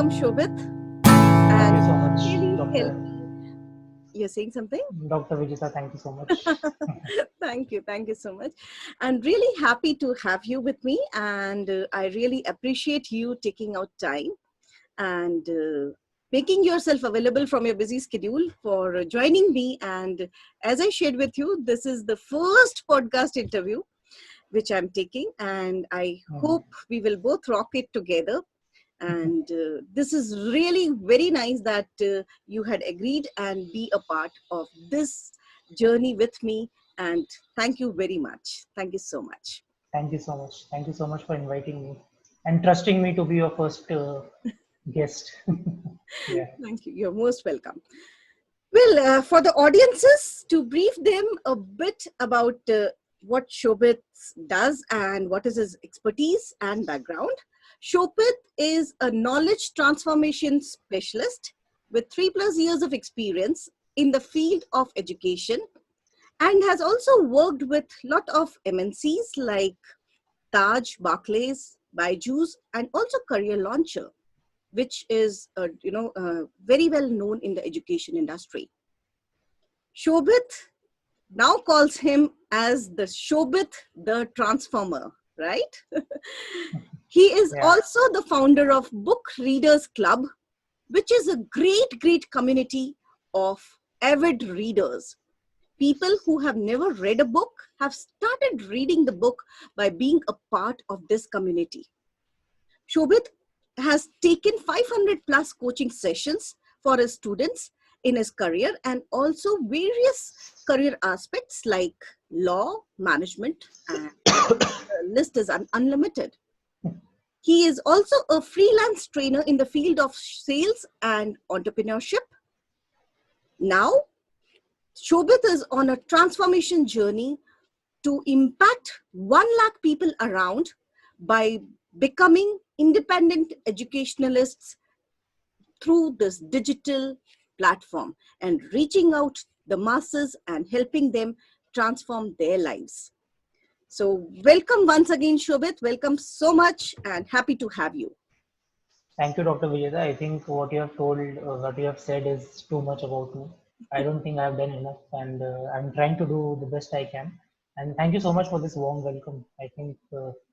welcome Shobit Thank you and so much, really help Dr. me. You're saying something? Dr. Vijita. Thank you so much. Thank you so much. I'm really happy to have you with me, and I really appreciate you taking out time and making yourself available from your busy schedule for joining me. And as I shared with you, this is the first podcast interview which I'm taking, and I Mhm. hope we will both rock it together. And this is really very nice that you had agreed and be a part of this journey with me. And thank you very much. Thank you so much. Thank you so much. Thank you so much for inviting me and trusting me to be your first guest. Yeah. Thank you. You're most welcome. Well, for the audiences, to brief them a bit about what Shobit does and what is his expertise and background. Shobit is a knowledge transformation specialist with 3+ years of experience in the field of education, and has also worked with a lot of MNCs like Taj, Barclays, Byju's, and also Career Launcher, which is very well known in the education industry. Shobit now calls him as the Shobit the Transformer, right? He is Yeah. also the founder of Book Readers Club, which is a great community of avid readers. People who have never read a book have started reading the book by being a part of this community. Shobit has taken 500 plus coaching sessions for his students in his career, and also various career aspects like law, management, and the list is unlimited. He is also a freelance trainer in the field of sales and entrepreneurship. Now, Shobit is on a transformation journey to impact 1 lakh people around by becoming independent educationalists through this digital platform and reaching out the masses and helping them transform their lives. So welcome once again, Shobit. Welcome so much and happy to have you. Thank you, Dr. Vijita. I think what you have told, what you have said is too much about me. I don't think I have done enough, and I'm trying to do the best I can. And thank you so much for this warm welcome. I think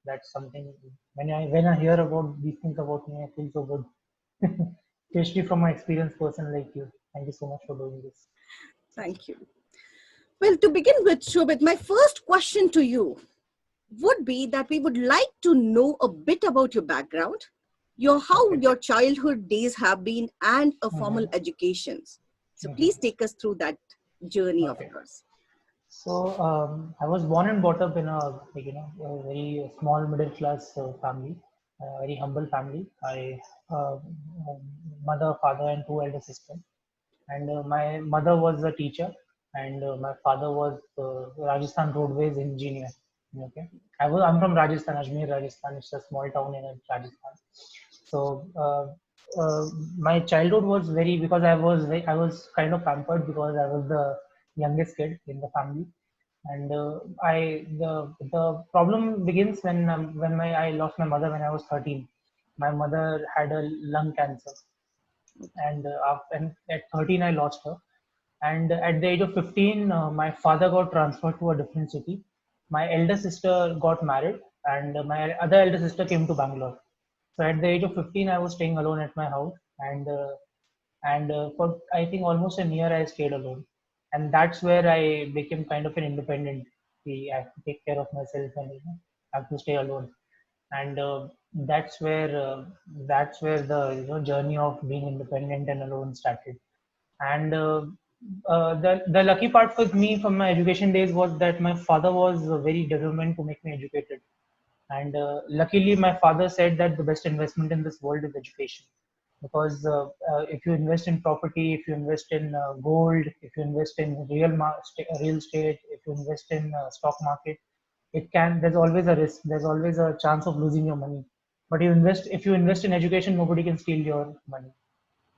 that's something when I hear about these things about me, I feel so good, especially from my experienced person like you. Thank you so much for doing this. Thank you. Well, to begin with, Shobit, my first question to you would be that we would like to know a bit about your background, your how Okay. your childhood days have been, and a formal Mhm. educations. So please Mhm. take us through that journey of Okay. yours. So I was born and brought up in a very small middle class family, a very humble family. I mother, father, and two elder sisters. And my mother was a teacher, and my father was Rajasthan Roadways engineer. Okay, I'm from Rajasthan, Ajmer, Rajasthan. It's a small town in Rajasthan. So my childhood was very because I was kind of pampered because I was the youngest kid in the family, and the problem begins when I lost my mother when I was 13. My mother had a lung cancer, and at 13 I lost her. And at the age of 15, my father got transferred to a different city. My elder sister got married, and my other elder sister came to Bangalore. So at the age of 15, I was staying alone at my house, and for I think almost a year I stayed alone, and that's where I became kind of an independent. I have to take care of myself, and I have to stay alone, and that's where the journey of being independent and alone started. And the lucky part for me from my education days was that my father was very determined to make me educated, and luckily, my father said that the best investment in this world is education. Because if you invest in property, if you invest in gold, if you invest in real estate, if you invest in stock market, there's always a risk. There's always a chance of losing your money. But if you invest in education, nobody can steal your money.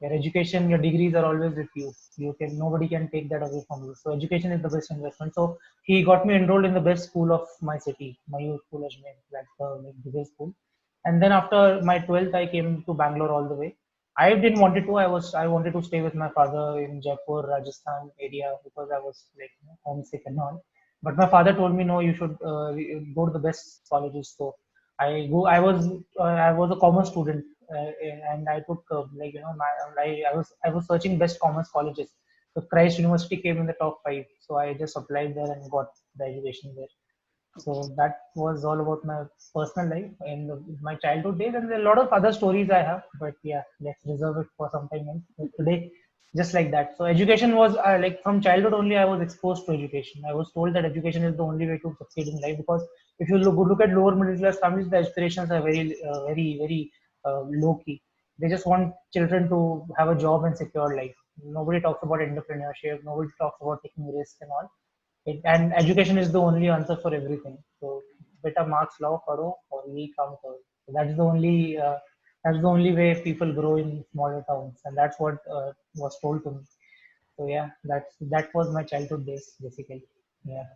Your education, your degrees are always with you. Nobody can take that away from you. So education is the best investment. So he got me enrolled in the best school of my city, Mayur School Ajmer. That's the biggest school. And then after my 12th, I came to Bangalore all the way. I didn't wanted to. I wanted to stay with my father in Jaipur, Rajasthan area because I was like homesick and all. But my father told me no, you should go to the best colleges. So I go. I was a commerce student, and I took I was searching best commerce colleges. So Christ University came in the top five. So I just applied there and got the education there. Okay. So that was all about my personal life in my childhood days, and there are a lot of other stories I have. But yeah, let's reserve it for some time else. But today, just like that. So education was like from childhood only. I was exposed to education. I was told that education is the only way to succeed in life because if you look at lower middle class families, the aspirations are very low key. They just want children to have a job and secure life. Nobody talks about entrepreneurship. Nobody talks about taking risks and all and education is the only answer for everything. So better marks law karo or ye kam karo. So that's the only way people grow in smaller towns, and that's what was told to me. So yeah, that was my childhood days basically. Yeah.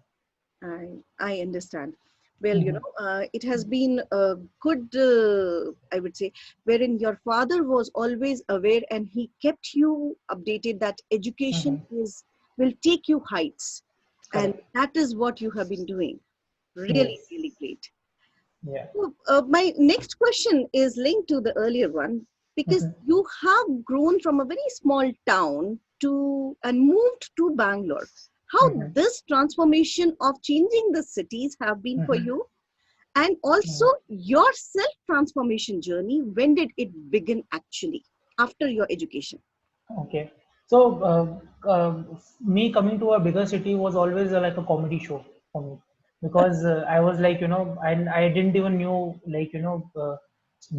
I understand. Well, Mhm. it has been a good, I would say, wherein your father was always aware and he kept you updated that education Mhm. is will take you heights, and Correct. that is what you have been doing. Really, Yes. really great. Yeah. So, my next question is linked to the earlier one because Mhm. you have grown from a very small town to and moved to Bangalore. How Mhm. this transformation of changing the cities have been for Mhm. you, and also Mhm. your self transformation journey. When did it begin actually after your education? Okay. So, me coming to a bigger city was always like a comedy show for me because I was like, I didn't even knew like,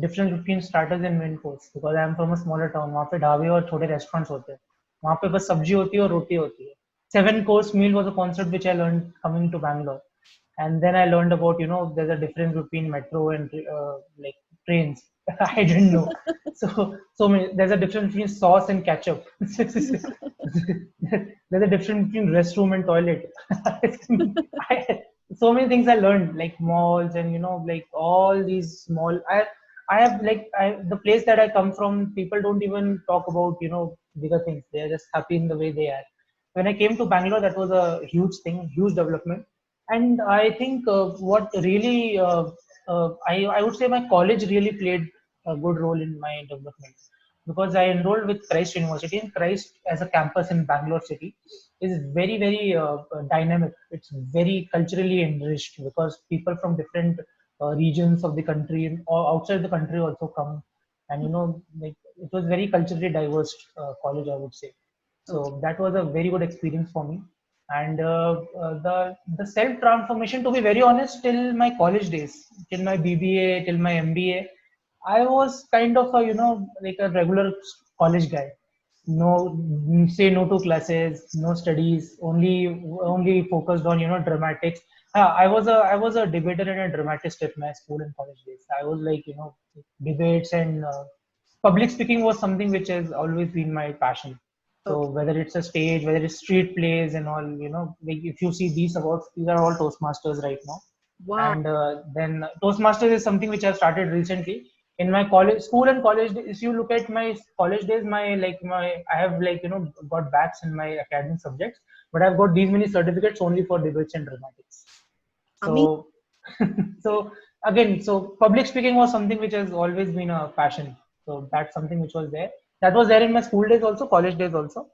difference between starters and main course because I am from a smaller town. वहाँ पे ढाबे और छोटे restaurants होते हैं. वहाँ पे बस सब्जी होती है और रोटी होती है. 7 course meal was a concept which I learned coming to Bangalore, and then I learned about there's a difference between metro and like trains. I didn't know. There's a difference between sauce and ketchup. There's a difference between restroom and toilet. I, so many things I learned, like malls and like all these small. I have like the place that I come from. People don't even talk about bigger things. They are just happy in the way they are. When I came to Bangalore, that was a huge thing, huge development. And I think what really I would say my college really played a good role in my development because I enrolled with Christ University, and Christ as a campus in Bangalore city is very dynamic. It's very culturally enriched because people from different regions of the country or outside the country also come, and like it was very culturally diverse college, I would say. Okay. So that was a very good experience for me. And the self transformation, to be very honest, till my college days, till my BBA, till my MBA, I was kind of a like a regular college guy. No, say no to classes, no studies, only focused on dramatics. I was a debater and a dramatist at my school and college days. I was like debates and public speaking was something which has always been my passion. So Okay. whether it's a stage, whether it's street plays and all, like if you see these awards, these are all Toastmasters right now. Wow. And then Toastmasters is something which I've started recently in my school and college. If you look at my college days, I have like got backs in my academic subjects, but I've got these many certificates only for debates and dramatics. I mean, So, so again, so public speaking was something which has always been a passion. So that's something which was there. That was there in my school days also, college days also.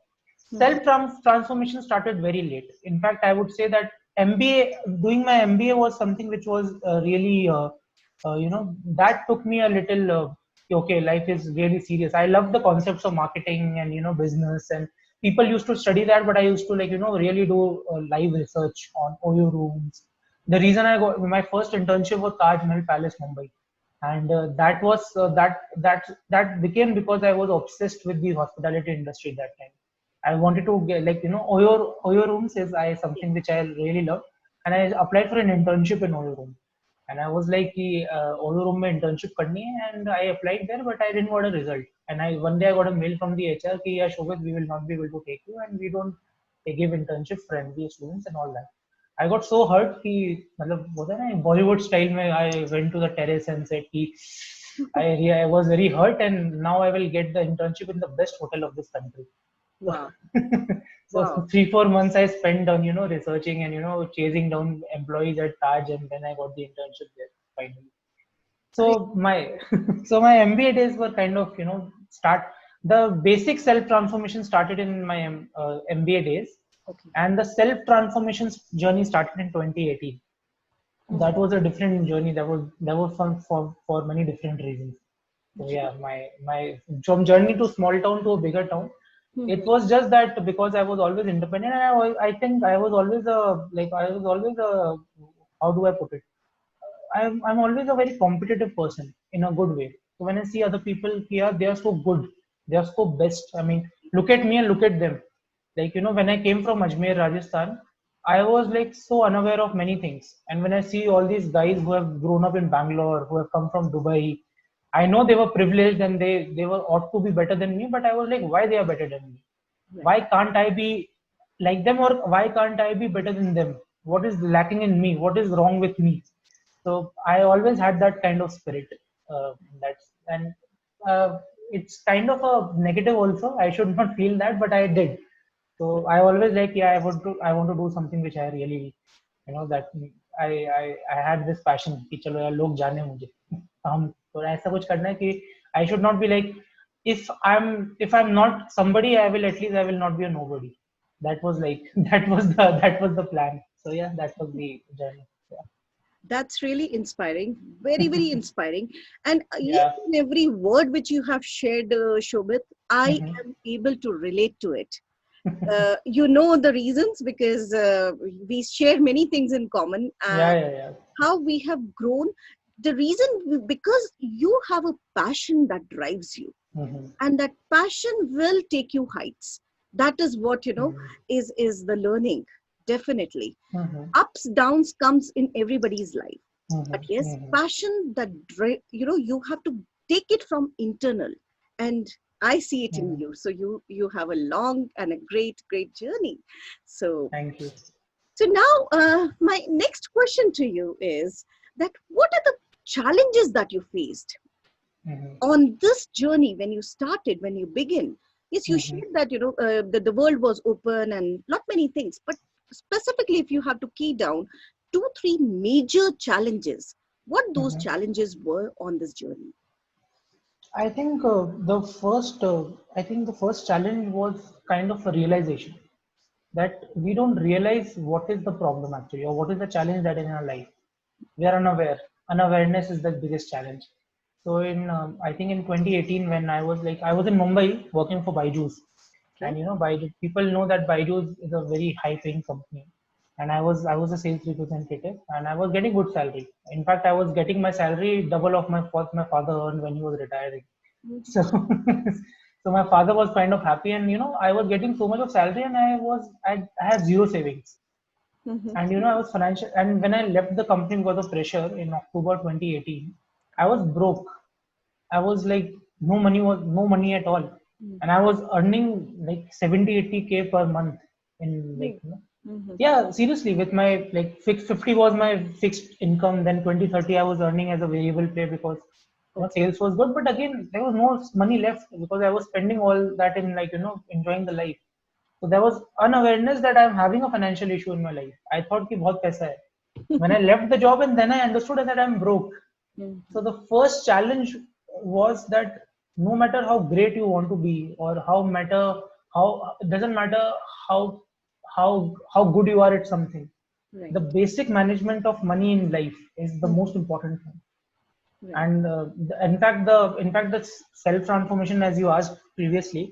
mhm. Self transformation started very late. In fact, I would say that MBA, doing my MBA was something which was really, that took me a little. Okay, life is really serious. I love the concepts of marketing and business, and people used to study that, but I used to like really do live research on OYO rooms. The reason I got my first internship was Taj Mahal Palace, Mumbai, and that became because I was obsessed with the hospitality industry that time. I wanted to get like Oyo rooms is Yeah. something which I really love, and I applied for an internship in Oyo room, and I was like कि Oyo room में internship करनी है, and I applied there, but I didn't got a result. And one day I got a mail from the HR कि yeah Shobit, we will not be able to take you, and we don't they give internship for MBA students and all that. I got so hurt कि मतलब होता है ना Bollywood style में I went to the terrace and said कि I was very hurt, and now I will get the internship in the best hotel of this country. So, Wow. so Wow. 3 4 months I spent on researching and chasing down employees at Taj, and then I got the internship there finally. Great. So my so my MBA days were kind of start the basic self transformation started in my MBA days, Okay. and the self transformation journey started in 2018. That Mhm. was a different journey. That was fun for many different reasons. So Right. yeah, my from journey to small town to a bigger town, it Mhm. was just that because I was always independent, and I think I was always a how do I put it? I'm always a very competitive person in a good way. So when I see other people here, they are so good, they are so best. I mean, look at me and look at them. Like when I came from Ajmer, Rajasthan, I was like so unaware of many things. And when I see all these guys who have grown up in Bangalore, who have come from Dubai, I know they were privileged and they were ought to be better than me, but I was like, why they are better than me? Right. Why can't I be like them, or why can't I be better than them? What is lacking in me? What is wrong with me? So I always had that kind of spirit. That's and it's kind of a negative also. I should not feel that, but I did. So I always like, yeah, I want to do something which I really, that I had this passion कि चलो यार लोग जाने मुझे हम तो ऐसा कुछ करना है कि I should not be like, if I'm not somebody, I will not be a nobody. That was like that was the plan. So yeah, that was the journey. That's really inspiring. Very, very inspiring. And each Yeah. and every word which you have shared, Shobit, I Hmm. am able to relate to it. You know the reasons because we share many things in common. Yeah, yeah, yeah. How we have grown. The reason because you have a passion that drives you, Hmm. and that passion will take you heights. That is what is the learning. Definitely, Hmm. ups downs comes in everybody's life, but Hmm. yes, Hmm. passion that you have to take it from internal, and I see it in Hmm. you. So you have a long and a great journey. So Thank you. so now, my next question to you is that what are the challenges that you faced Hmm. on this journey when you started, when you begin? Yes, you Hmm. shared that the world was open and not many things, but specifically, if you have to key down two, three major challenges, what those Hmm. challenges were on this journey? I think the first challenge was kind of a realization that we don't realize what is the problem actually, or what is the challenge that is in our life. We are unaware. Unawareness is the biggest challenge. So I think in 2018, when I was in Mumbai working for Byju's, Okay. and Byju, people know that Byju's is a very high paying company, and I was a sales representative, and I was getting good salary. In fact, I was getting my salary double of what my father earned when he was retiring. Mhm. So so my father was kind of happy, and I was getting so much of salary, and I had zero savings. Mhm. And I was financial, and when I left the company because of pressure in October 2018, I was broke. I was like, no money at all, and I was earning like 70 80K per month in Mhm. Mhm. yeah, seriously, with my like 50 was my fixed income, then 20 30 I was earning as a variable pay because Okay. sales was good, but again there was no money left because I was spending all that in enjoying the life. So there was unawareness that I'm having a financial issue in my life. I thought कि बहुत पैसा है. When I left the job, and then I understood that I'm broke. So Mhm. the first challenge was that no matter how great you want to be, or how it doesn't matter how how good you are at something, Right. the basic management of money in life is the Mhm. most important thing. Right. And in fact the self transformation, as you asked previously,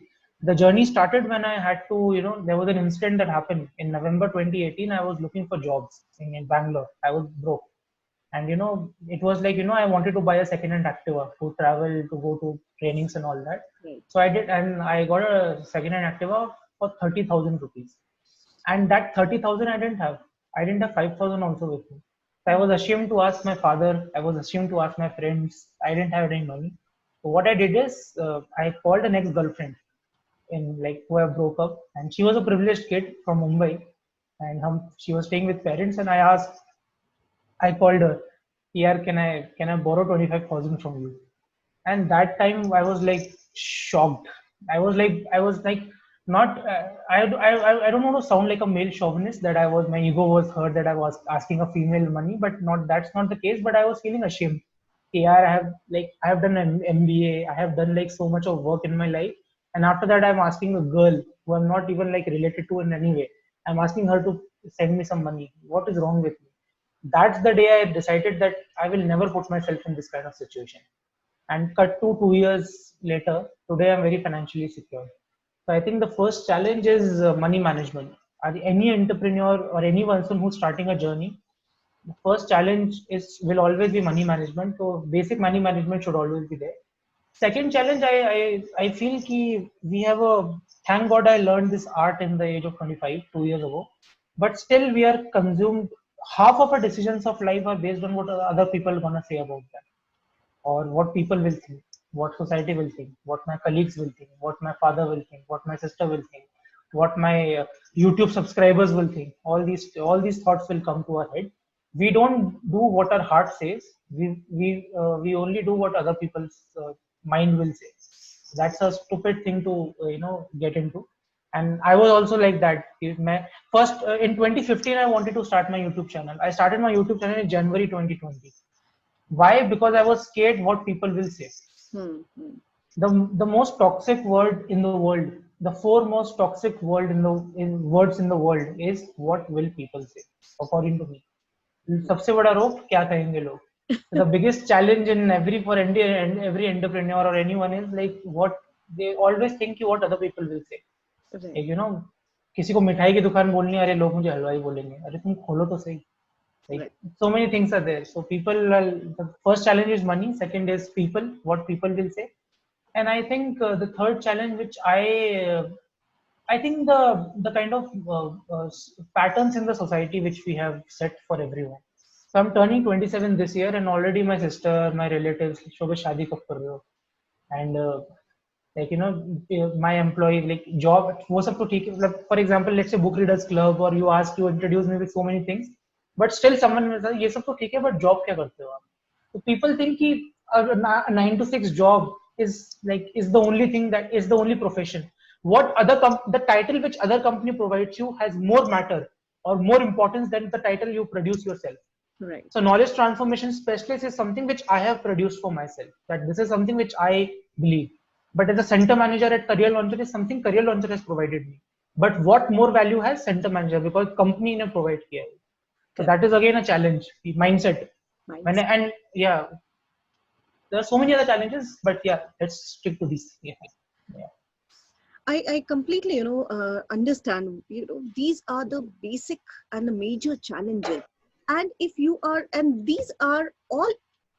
the journey started when I had to, there was an incident that happened in November 2018. I was looking for jobs in Bangalore. I was broke, and it was like, I wanted to buy a second hand Activa to travel, to go to trainings and all that. Right. So I did, and I got a second hand Activa for 30,000 rupees. And that 30,000 I didn't have 5,000 also with me. So I was ashamed to ask my father, I was ashamed to ask my friends. I didn't have any money. So what I did is, I called an ex-girlfriend in like who I broke up, and she was a privileged kid from Mumbai, and she was staying with parents, and I called her, here, can I borrow 25,000 from you? And that time I was like shocked. I was like not I don't want to sound like a male chauvinist, that I was, my ego was hurt that I was asking a female money, but not, that's not the case. But I was feeling ashamed. Yeah, I have done an MBA, I have done like so much of work in my life, and after that I'm asking a girl who I'm not even like related to in any way, I'm asking her to send me some money. What is wrong with me? That's the day I decided that I will never put myself in this kind of situation. And cut to 2 years later, today I'm very financially secure. So I think the first challenge is money management. Any entrepreneur or any person who's starting a journey, the first challenge is will always be money management. So basic money management should always be there. Second challenge, I feel ki we have a, thank God I learned this art in the age of 25, 2 years ago, but still we are consumed. Half of our decisions of life are based on what other people are gonna say about that, or what people will think, what society will think, what my colleagues will think, what my father will think, what my sister will think, what my YouTube subscribers will think. All these thoughts will come to our head. We don't do what our heart says. We only do what other people's mind will say. That's a stupid thing to get into. And I was also like that. First, in 2015, I wanted to start my YouTube channel. I started my YouTube channel in January 2020. Why? Because I was scared what people will say. Hmm. Hmm. The most toxic word in the world, the four most toxic word in words in the world is what will people say, according to me. सबसे बड़ा रोग क्या कहेंगे लोग. The biggest challenge in every entrepreneur or anyone is like what they always think what other people will say. Right. Like, किसी को मिठाई की दुकान बोलनी है, अरे लोग मुझे हलवाई बोलेंगे, अरे तुम खोलो तो सही. Like, Right. so many things are there. So the first challenge is money, second is people, what people will say. And I think the third challenge, which I think the kind of patterns in the society which we have set for everyone. So I'm turning 27 this year, and already my sister, my relatives, शोभा शादी कब कर रहे हो? And like my employee, like job, वो सब तो ठीक है. मतलब for example, let's say book readers club, or you introduce me with so many things, but still someone will say ये सब तो ठीक है, but job क्या करते हो आप? So people think कि a 9 to 6 job is the only thing, that is the only profession. What the title which other company provides you has more matter or more importance than the title you produce yourself. Right. So knowledge transformation specialist is something which I have produced for myself. That this is something which I believe. But as a center manager at Career Launcher is something Career Launcher has provided me. But what more value has center manager, because company ने provide किया है. So that is again a challenge. The mindset. Mindset. And yeah, there are so many other challenges. But yeah, let's stick to these. Yeah. I completely, understand. These are the basic and the major challenges. And if you are, and these are all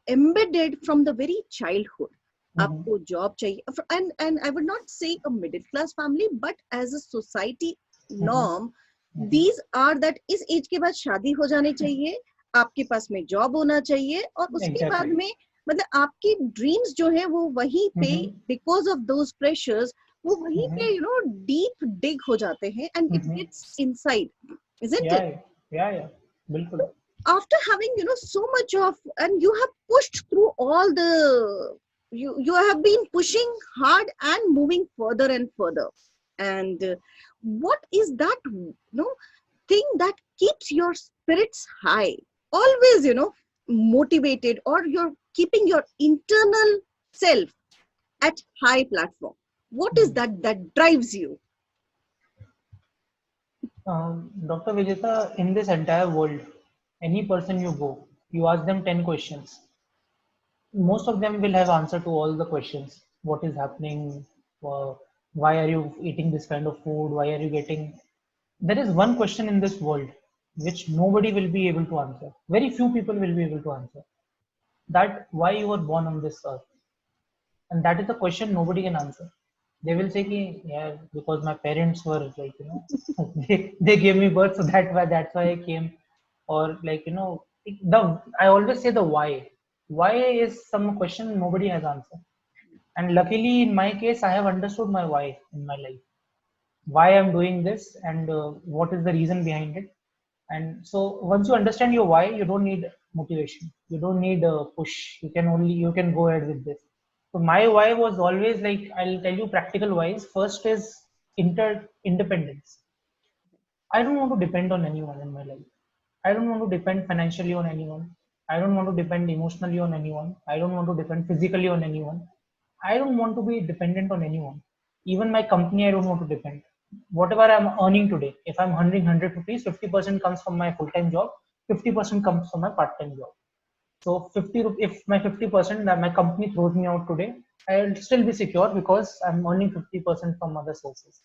embedded from the very childhood. आपको job चाहिए, and I would not say a middle class family, but as a society norm, these are that इस age के बाद शादी हो जानी चाहिए, आपके पास में job होना चाहिए, और उसके बाद में मतलब आपकी dreams जो है वो वहीं पे because of those pressures वो वहीं पे deep dig हो जाते हैं, and it gets inside, isn't it? Yeah, बिल्कुल. After having so much of, and you have pushed through all the, you have been pushing hard and moving further and further, and what is that thing that keeps your spirits high, always motivated, or you're keeping your internal self at high platform? What is that drives you? Dr. Vijeta, in this entire world, any person you go, you ask them 10 questions. Most of them will have answer to all the questions. What is happening? Why are you eating this kind of food? Why are you getting... There is one question in this world which nobody will be able to answer. Very few people will be able to answer. That why you were born on this earth. And that is a question nobody can answer. They will say, yeah, because my parents were like, they gave me birth, so that's why I came. Or like, I always say the why. Why is some question nobody has answer. And luckily, in my case, I have understood my why in my life. Why I'm doing this, and what is the reason behind it. And so once you understand your why, you don't need motivation. You don't need a push. You can go ahead with this. So my why was always like, I'll tell you practical whys. First is independence. I don't want to depend on anyone in my life. I don't want to depend financially on anyone. I don't want to depend emotionally on anyone. I don't want to depend physically on anyone. I don't want to be dependent on anyone. Even my company, I don't want to depend. Whatever I'm earning today, if I'm earning 100 rupees, 50% comes from my full-time job, 50% comes from my part-time job. So if my 50% that my company throws me out today, I'll still be secure because I'm earning 50% from other sources.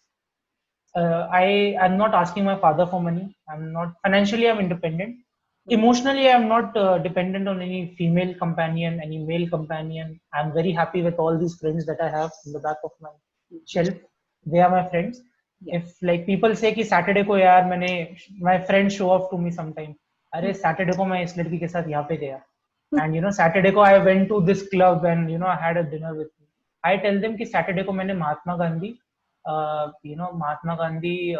I'm not asking my father for money. I'm not financially. I'm independent. Emotionally, I'm not dependent on any female companion, any male companion. I'm very happy with all these friends that I have in the back of my shelf. They are my friends. Yeah. If like people say कि Saturday को यार मैंने my friends show off to me sometime. अरे Saturday को मैं इस लड़की के साथ यहाँ पे गया. And you know Saturday को I went to this club and you know I had a dinner with me. I tell them कि Saturday को मैंने महात्मा गांधी महात्मा गांधी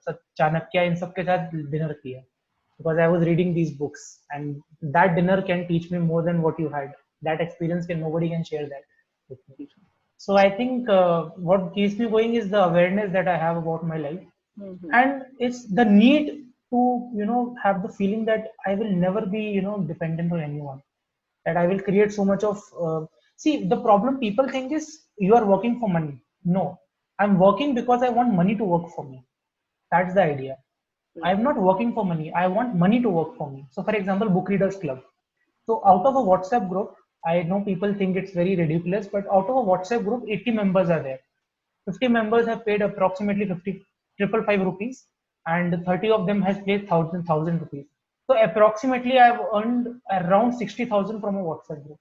चाणक्य इन सब के साथ डिनर किया because I was reading these books and that dinner can teach me more than what you had. That experience can nobody can share that with me. So I think what keeps me going is the awareness that I have about my life, and it's the need to have the feeling that I will never be dependent on anyone. That I will create so much of see the problem people think is you are working for money. No, I'm working because I want money to work for me. That's the idea. I'm not working for money. I want money to work for me. So, for example, Book Readers Club. So, out of a WhatsApp group, I know people think it's very ridiculous, but out of a WhatsApp group, 80 members are there. 50 members have paid approximately 555 rupees, and 30 of them has paid thousand rupees. So, approximately, I've earned around 60,000 from a WhatsApp group.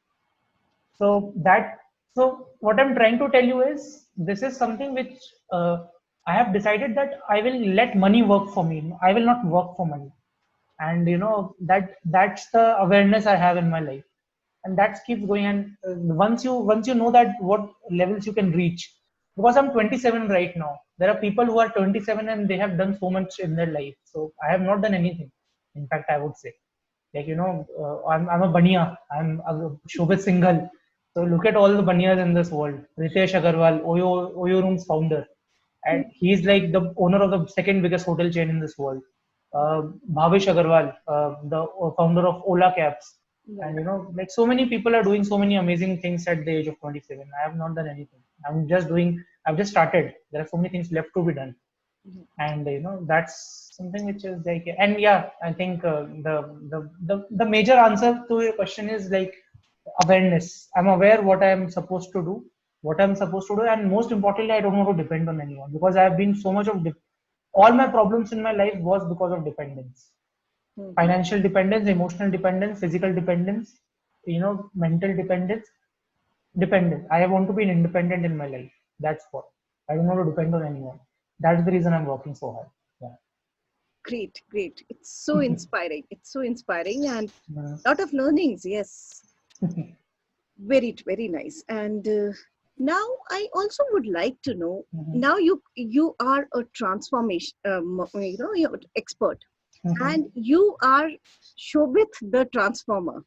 So that so what I'm trying to tell you is this is something which I have decided that I will let money work for me. I will not work for money, and that's the awareness I have in my life, and that keeps going. And once you know that what levels you can reach, because I'm 27 right now. There are people who are 27 and they have done so much in their life. So I have not done anything. In fact, I would say like I'm a bania. I'm a Shobit Singhal. So look at all the banias in this world. Ritesh Agarwal, Oyo Room's founder, and he's like the owner of the second biggest hotel chain in this world. Bhavish Agarwal, the founder of Ola Cabs, and like so many people are doing so many amazing things at the age of 27. I have not done anything. I've just started. There are so many things left to be done, and that's something which is like. And yeah, I think the major answer to your question is like awareness. I'm aware what I'm supposed to do, and most importantly, I don't want to depend on anyone because I have been so much of all my problems in my life was because of dependence. Financial dependence, emotional dependence, physical dependence, mental dependence. I want to be independent in my life. That's what. I don't want to depend on anyone. That's the reason I'm working so hard. Yeah. Great, great. It's so inspiring. It's so inspiring and a lot of learnings. Yes. Very, very nice. And now I also would like to know, now you are a transformation, you're expert, and you are Shobit the transformer.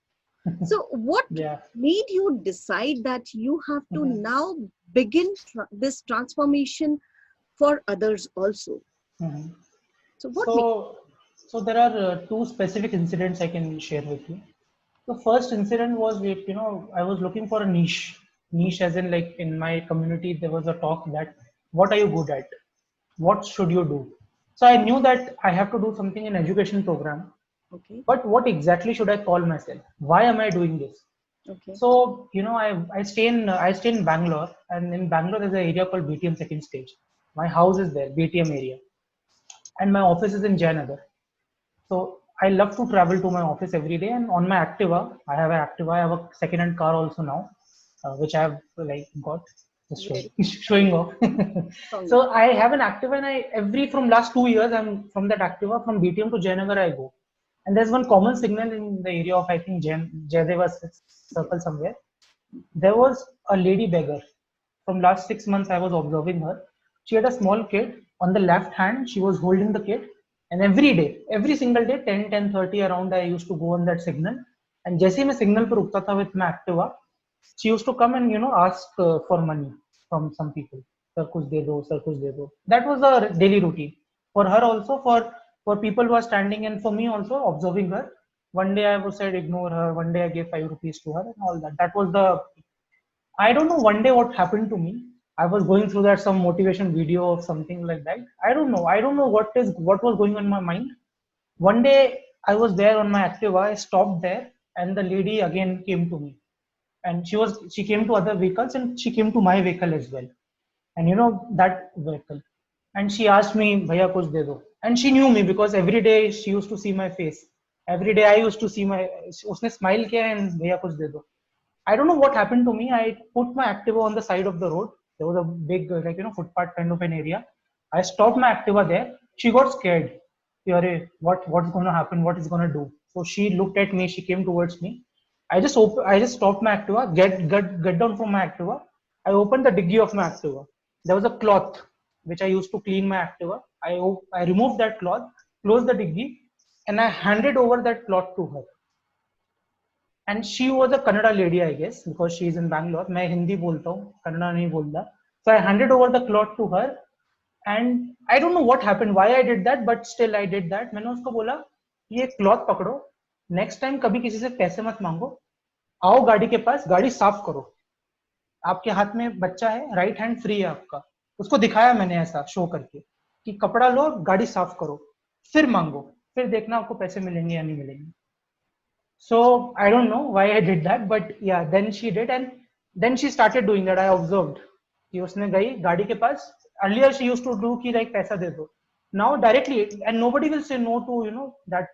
So what made you decide that you have to now begin this transformation for others also? So there are two specific incidents I can share with you. The first incident was, I was looking for a niche as in like in my community, there was a talk that what are you good at? What should you do? So I knew that I have to do something in education program. Okay. But what exactly should I call myself? Why am I doing this? Okay. So, I stay in Bangalore, and in Bangalore there's an area called BTM Second Stage. My house is there, BTM area, and my office is in Jayanagar. So I love to travel to my office every day, and on my Activa, I have an Activa. I have a second-hand car also now, which I have like got just showing off. So I have an Activa, and from last 2 years, I'm from that Activa from BTM to Jayanagar I go, and there's one common signal in the area of I think Jayadeva circle somewhere. There was a lady beggar. From last 6 months, I was observing her. She had a small kid on the left hand. She was holding the kid, and every single day, 10:30 around, I used to go on that signal. And जैसे ही मैं signal पर रुकता था with my Activa, She used to come and ask for money from some people. Sir, kuch de do, sir, kuch de do. That was a daily routine for her also, for people who are standing, and for me also observing her. One day I was said ignore her. One day I gave 5 rupees to her and all that. That was the, I don't know one day what happened to me. I was going through that some motivation video or something like that. I don't know. I don't know what was going on in my mind. One day I was there on my Activa. I stopped there, and the lady again came to me, and she came to other vehicles, and she came to my vehicle as well, and that vehicle, and she asked me, "Bhaiya kuch de do," and she knew me because every day she used to see my face. Every day I used to see my. उसने smile किया and भैया कुछ दे दो. I don't know what happened to me. I put my Activa on the side of the road. There was a big, footpath kind of an area. I stopped my Activa there. She got scared. What's going to happen? What is going to do? So she looked at me. She came towards me. I just stopped my Activa. Get down from my Activa. I opened the diggy of my Activa. There was a cloth which I used to clean my Activa. I removed that cloth, closed the diggy, and I handed over that cloth to her. And she was a Kannada lady, I guess, because she is in Bangalore. मैं हिंदी बोलता हूँ, कन्नड़ा नहीं बोलता. So I handed over the cloth to her, and I don't know what happened, why I did that, but still I did that. मैंने उसको बोला, ये cloth पकड़ो, next time कभी किसी से पैसे मत मांगो, आओ गाड़ी के पास, गाड़ी साफ करो, आपके हाथ में बच्चा है, राइट हैंड फ्री है आपका. उसको दिखाया मैंने ऐसा शो करके कि कपड़ा लो, गाड़ी साफ करो, फिर मांगो, फिर देखना आपको पैसे मिलेंगे या नहीं मिलेंगे. So I don't know why I did that, but yeah, then she did, and then she started doing that. I observed कि उसने गई गाड़ी के पास. Earlier she used to do कि like पैसा दे दो. Now directly, and nobody will say no to that.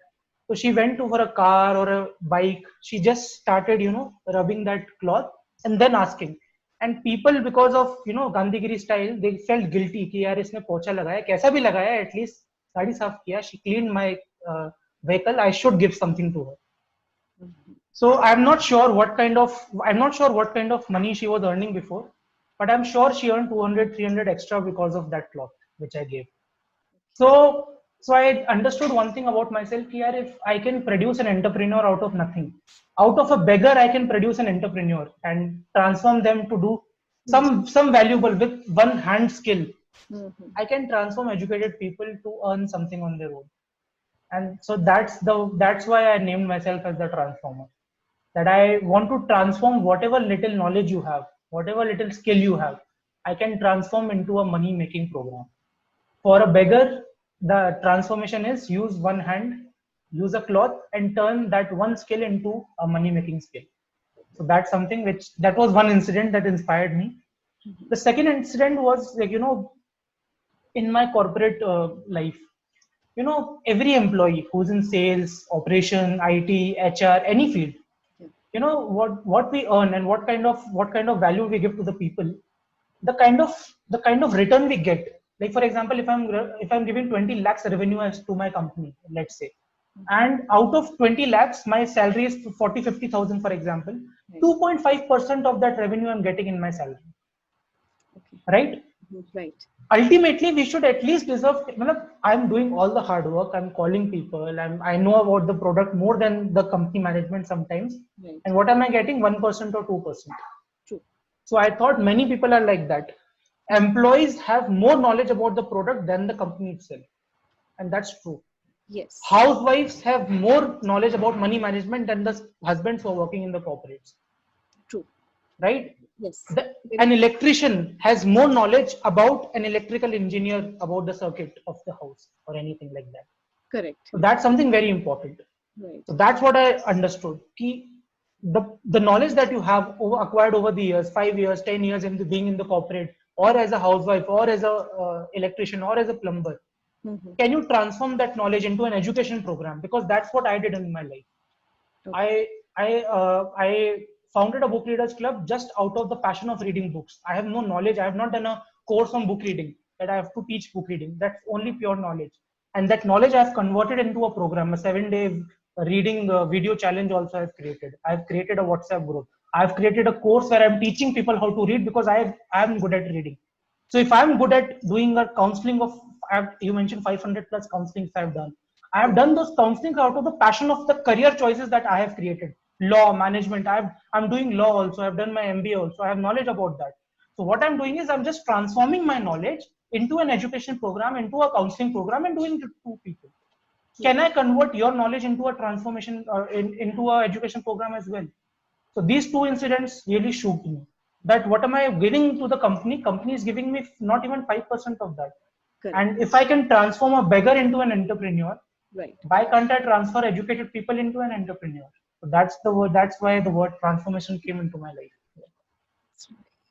So she went to for a car or a bike. She just started rubbing that cloth and then asking. And people, because of Gandhigiri style, they felt guilty कि यार इसने पोछा लगाया, कैसा भी लगाया, at least गाड़ी साफ किया. She cleaned my vehicle. I should give something to her. So I'm not sure what kind of money she was earning before, but I'm sure she earned 200, 300 extra because of that cloth which I gave. So I understood one thing about myself here. If I can produce an entrepreneur out of nothing, out of a beggar, I can produce an entrepreneur and transform them to do some valuable with one hand skill. I can transform educated people to earn something on their own. And so that's why I named myself as the transformer. That I want to transform whatever little knowledge you have, whatever little skill you have, I can transform into a money making program. For a beggar, the transformation is use one hand, use a cloth, and turn that one skill into a money making skill. So that's something that was one incident that inspired me. The second incident was in my corporate life. Every employee who's in sales, operation, IT, HR, any field, what we earn and what kind of value we give to the people, the kind of return we get. Like for example, if I'm giving 20 lakhs revenue as to my company, let's say, and out of 20 lakhs my salary is 40-50,000, for example, 2.5% of that revenue I'm getting in my salary. Right? Ultimately we should at least deserve. I'm doing all the hard work, I'm calling people, I know about the product more than the company management sometimes, and what am I getting? 1% or 2%. True. So I thought many people are like that. Employees have more knowledge about the product than the company itself, and that's true. Yes. Housewives have more knowledge about money management than the husbands who are working in the corporates. True. Right? Yes. An electrician has more knowledge about an electrical engineer about the circuit of the house or anything like that. Correct. So that's something very important. Right. So that's what I understood. The knowledge that you have acquired over the years, 5 years, 10 years being in the corporate, or as a housewife, or as a electrician, or as a plumber, can you transform that knowledge into an education program? Because that's what I did in my life. Okay. I founded a book readers club just out of the passion of reading books. I have no knowledge. I have not done a course on book reading that I have to teach book reading. That's only pure knowledge. And that knowledge I have converted into a program, a 7-day reading video challenge also I've created. I've created a WhatsApp group. I've created a course where I'm teaching people how to read because I'm good at reading. So if I'm good at doing a counseling you mentioned 500 plus counselings I've done. I have done those counselings out of the passion of the career choices that I have created. law, management. I'm doing law also. I've done my MBA also. I have knowledge about that. So what I'm doing is I'm just transforming my knowledge into an education program, into a counseling program, and doing it to two people. Can I convert your knowledge into a transformation into a education program as well? So these two incidents really shocked me. That what am I giving to the company? Company is giving me not even 5% of that. Correct. And if I can transform a beggar into an entrepreneur, Right. why can't I transfer educated people into an entrepreneur? So that's the word. That's why the word transformation came into my life.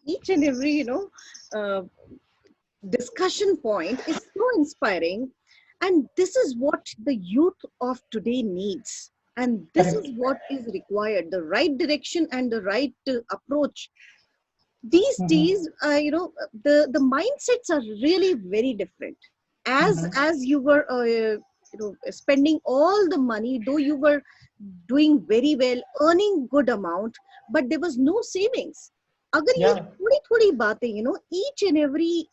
Each and every, uh, discussion point is so inspiring, and this is what the youth of today needs, and this is Correct. what is required, the right direction and the right approach. These Mm-hmm. days, the mindsets are really very different. As you were spending all the money, though you were doing very well, earning good amount, but there was no savings. अगर ये Yeah. थोड़ी थोड़ी बातें, each and every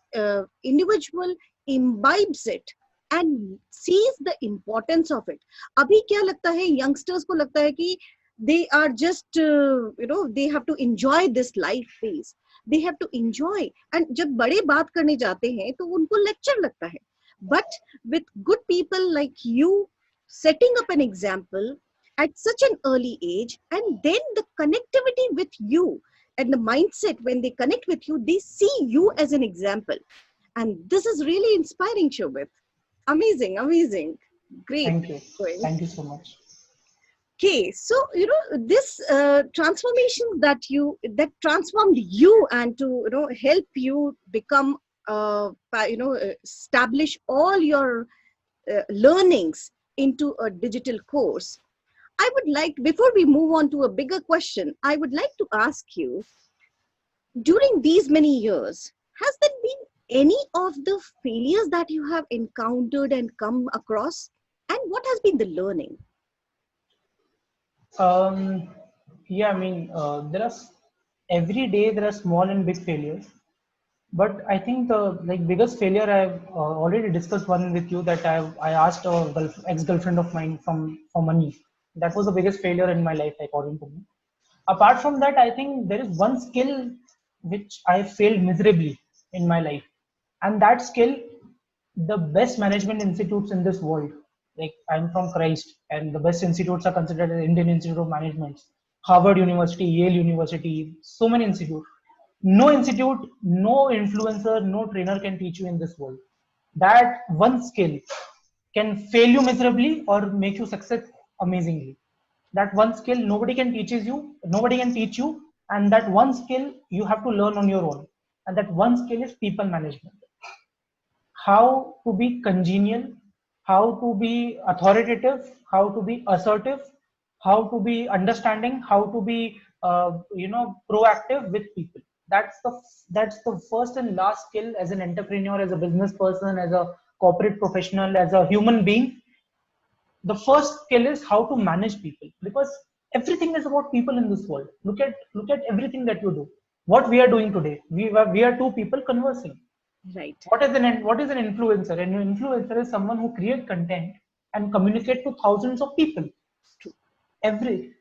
individual imbibes it and sees the importance of it. अभी क्या लगता है, youngsters को लगता है कि they are just they have to enjoy this life phase, they have to enjoy, and जब बड़े बात करने जाते हैं तो उनको lecture लगता है. But with good people like you setting up an example at such an early age, and then the connectivity with you and the mindset, when they connect with you, they see you as an example. And this is really inspiring, Shobit. Amazing, amazing. Great. Thank you. Going. Thank you so much. Okay, so this transformation that transformed you and to help you become establish all your learnings into a digital course. I would like, before we move on to a bigger question, I would like to ask you, during these many years, has there been any of the failures that you have encountered and come across, and what has been the learning? Um, yeah, I mean, every day there are small and big failures. But I think the biggest failure I've already discussed one with you, that I asked a ex-girlfriend of mine for money. That was the biggest failure in my life, according to me. Apart from that, I think there is one skill which I failed miserably in my life, and that skill, the best management institutes in this world. Like, I'm from Christ, and the best institutes are considered as Indian Institute of Management, Harvard University, Yale University, so many institutes. No institute, no influencer, no trainer can teach you in this world. That one skill can fail you miserably or make you success amazingly. That one skill nobody can teach you, and that one skill you have to learn on your own. And that one skill is people management. How to be congenial, how to be authoritative, how to be assertive, how to be understanding, how to be proactive with people. That's the first and last skill as an entrepreneur, as a business person, as a corporate professional, as a human being. The first skill is how to manage people, because everything is about people in this world. Look at everything that you do. What we are doing today, we are two people conversing. Right. What is an influencer? An influencer is someone who create content and communicate to thousands of people. True.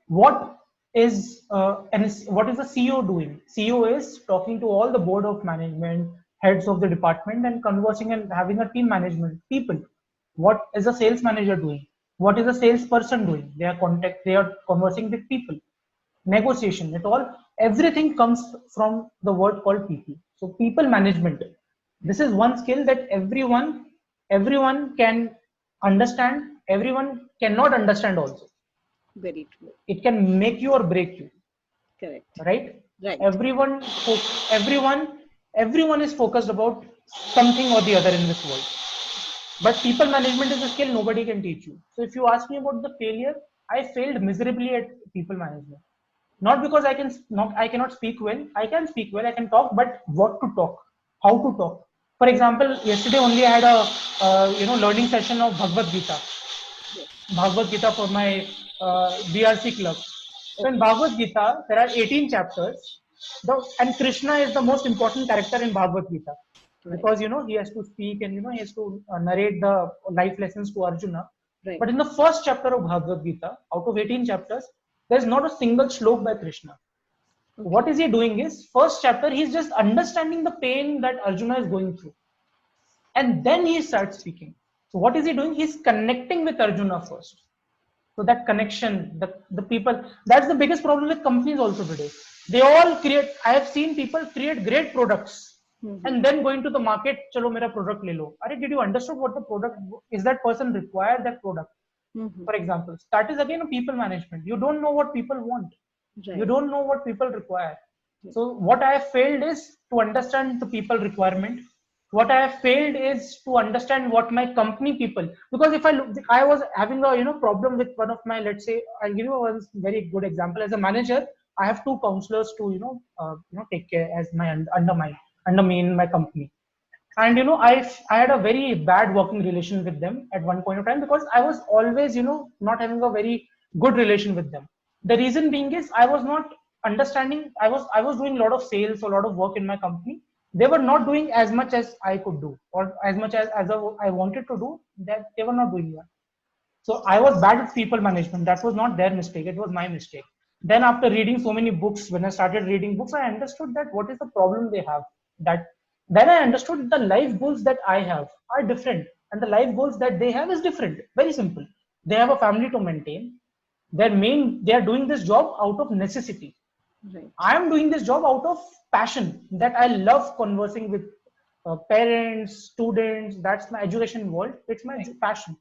What is the CEO doing? CEO is talking to all the board of management, heads of the department, and conversing and having a team management people. What is a sales manager doing? What is a salesperson doing? They are conversing with people. Negotiation, everything comes from the word called people. So people management, this is one skill that everyone can understand, everyone cannot understand also. Very true. It can make you or break you. Correct. Right? Right. Everyone is focused about something or the other in this world. But people management is a skill nobody can teach you. So if you ask me about the failure, I failed miserably at people management. Not because I cannot speak well. I can speak well, I can talk, but what to talk, how to talk. For example, yesterday only I had a learning session of Bhagavad Gita. Yes. Bhagavad Gita for my BRC club. So in Bhagavad Gita, there are 18 chapters, and Krishna is the most important character in Bhagavad Gita, Right. because he has to speak, and he has to narrate the life lessons to Arjuna. Right. But in the first chapter of Bhagavad Gita, out of 18 chapters, there's not a single slok by Krishna. What is he doing is, first chapter, he's just understanding the pain that Arjuna is going through, and then he starts speaking. So what is he doing? He's connecting with Arjuna first. So that connection, the people, that's the biggest problem with companies also today. They all create, I have seen people create great products and then going to the market, chalo mera product le lo. Are, did you understand what the product is? That person require that product? For example, that is again a people management. You don't know what people want. You don't know what people require. So what I have failed is to understand the people requirement. What I have failed is to understand what my company people, because if I look, I was having a problem with one of my, let's say, I'll give you one very good example. As a manager, I have two counselors to take care as my under me in my company. And I had a very bad working relation with them at one point of time, because I was always not having a very good relation with them. The reason being is I was not understanding. I was doing a lot of sales, a lot of work in my company. They were not doing as much as I could do, or as much as I wanted to do. That they were not doing that. So I was bad at people management. That was not their mistake, it was my mistake. Then after reading so many books, when I started reading books, I understood that what is the problem they have. That then I understood the life goals that I have are different, and the life goals that they have is different. Very simple. They have a family to maintain. They are doing this job out of necessity. I am doing this job out of passion, that I love conversing with parents, students. That's my education world. It's my passion.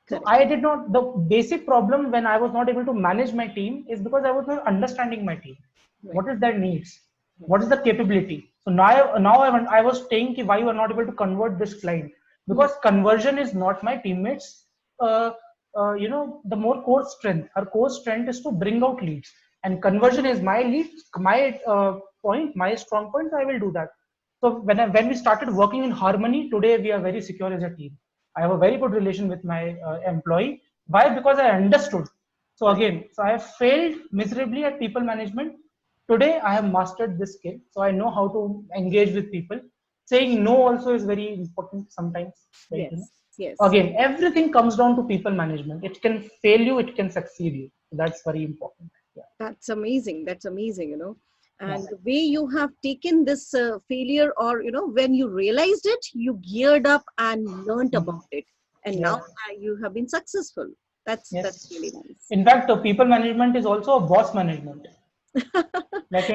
So I did not, the basic problem when I was not able to manage my team is because I was not understanding my team. What is their needs? What is the capability? So I was saying why you are not able to convert this client, because conversion is not my teammates the more core strength. Her core strength is to bring out leads, and conversion is my lead, my point, my strong point. I will do that. So when we started working in harmony, today we are very secure as a team. I have a very good relation with my employee. Why? Because I understood. So again, so I have failed miserably at people management. Today I have mastered this skill, so I know how to engage with people. Saying no also is very important sometimes, right? Yes. Again, everything comes down to people management. It can fail you, it can succeed you. That's very important. That's amazing. That's amazing, and the way you have taken this failure, or when you realized it, you geared up and learned about it, and now you have been successful. That's really nice. In fact, people management is also a boss management. Like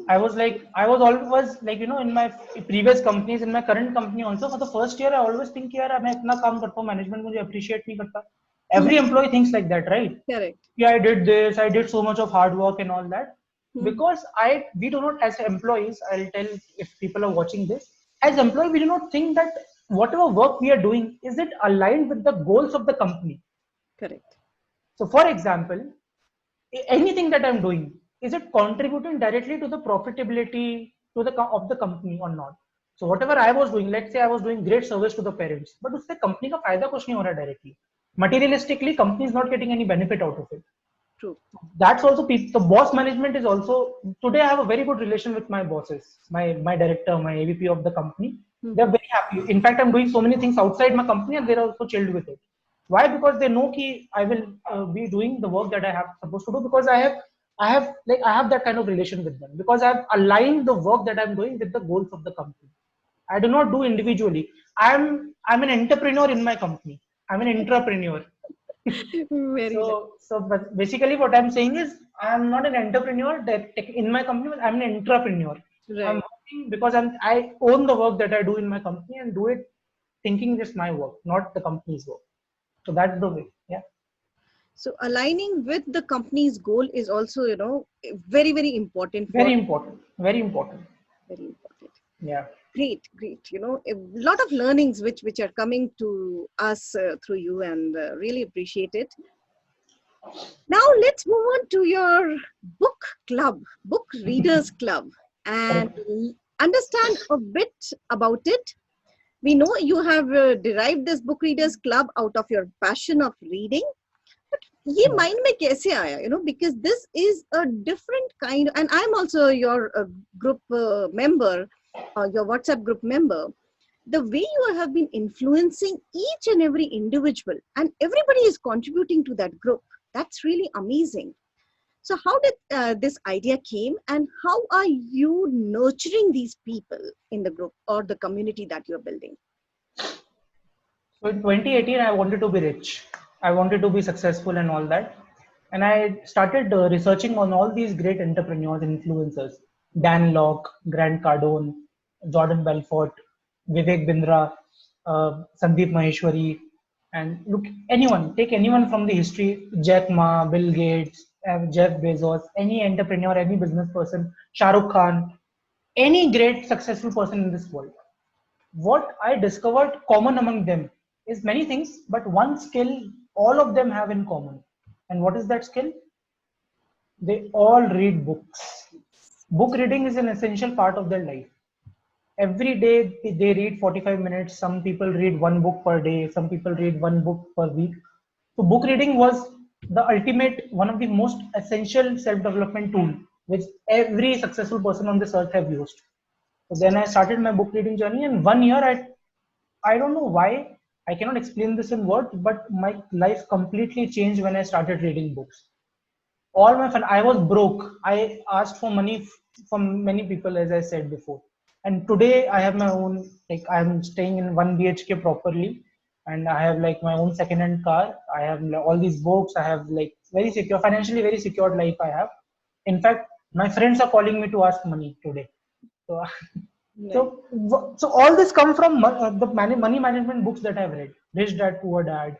I was always like in my previous companies, in my current company also, for the first year I always think yaar main itna kaam karta hu, management mujhe appreciate nahi karta. Every employee thinks like that, right? Correct. Yeah, I did this, I did so much of hard work and all that. Because we do not, as employees, I'll tell if people are watching this, as employees we do not think that whatever work we are doing, is it aligned with the goals of the company. Correct. So for example, anything that I'm doing, is it contributing directly to the profitability to of the company or not? So whatever I was doing, let's say I was doing great service to the parents, but usse company ka fayda kuch nahi ho raha directly. Materialistically, company is not getting any benefit out of it. True. That's also the boss management is also, today I have a very good relation with my bosses, my director, my AVP of the company. They're very happy. In fact, I'm doing so many things outside my company and they're also chilled with it. Why? Because they know ki I will be doing the work that I have supposed to do, because I have that kind of relation with them, because I have aligned the work that I'm doing with the goals of the company. I do not do individually. I'm an entrepreneur in my company. I'm an entrepreneur. So but basically what I'm saying is, I'm not an entrepreneur in my company, but I'm an entrepreneur. Right. I'm working because I own the work that I do in my company and do it thinking just my work, not the company's work. So that's the way. Yeah. So aligning with the company's goal is also, very, very important. Very important. Very important. Very important. Yeah. Great. A lot of learnings which are coming to us through you, and really appreciate it. Now let's move on to your book readers club, and understand a bit about it. We know you have derived this book readers club out of your passion of reading, but ye mind mein kaise aaya, because this is a different kind, and I'm also your group member, your WhatsApp group member. The way you have been influencing each and every individual, and everybody is contributing to that group, that's really amazing. So how did this idea came, and how are you nurturing these people in the group or the community that you're building? So in 2018, I wanted to be rich. I wanted to be successful and all that. And I started researching on all these great entrepreneurs and influencers: Dan Lok, Grant Cardone, Jordan Belfort, Vivek Bindra, Sandeep Maheshwari. And look, anyone, take anyone from the history: Jack Ma, Bill Gates, Jeff Bezos, any entrepreneur, any business person, Shah Rukh Khan, any great successful person in this world. What I discovered common among them is many things, but one skill all of them have in common. And what is that skill? They all read books. Book reading is an essential part of their life. Every day they read 45 minutes. Some people read one book per day. Some people read one book per week. So book reading was the ultimate, one of the most essential self-development tool which every successful person on this earth have used. So then I started my book reading journey, and 1 year I don't know why, I cannot explain this in words, but my life completely changed when I started reading books. All my fun, I was broke. I asked for money from many people, as I said before. And today I have my own, like I'm staying in 1 BHK properly, and I have like my own second-hand car. I have all these books. I have like very secure, financially very secured life I have. In fact, my friends are calling me to ask money today. So Right. so all this come from the money management books that I've read: Rich Dad Poor Dad,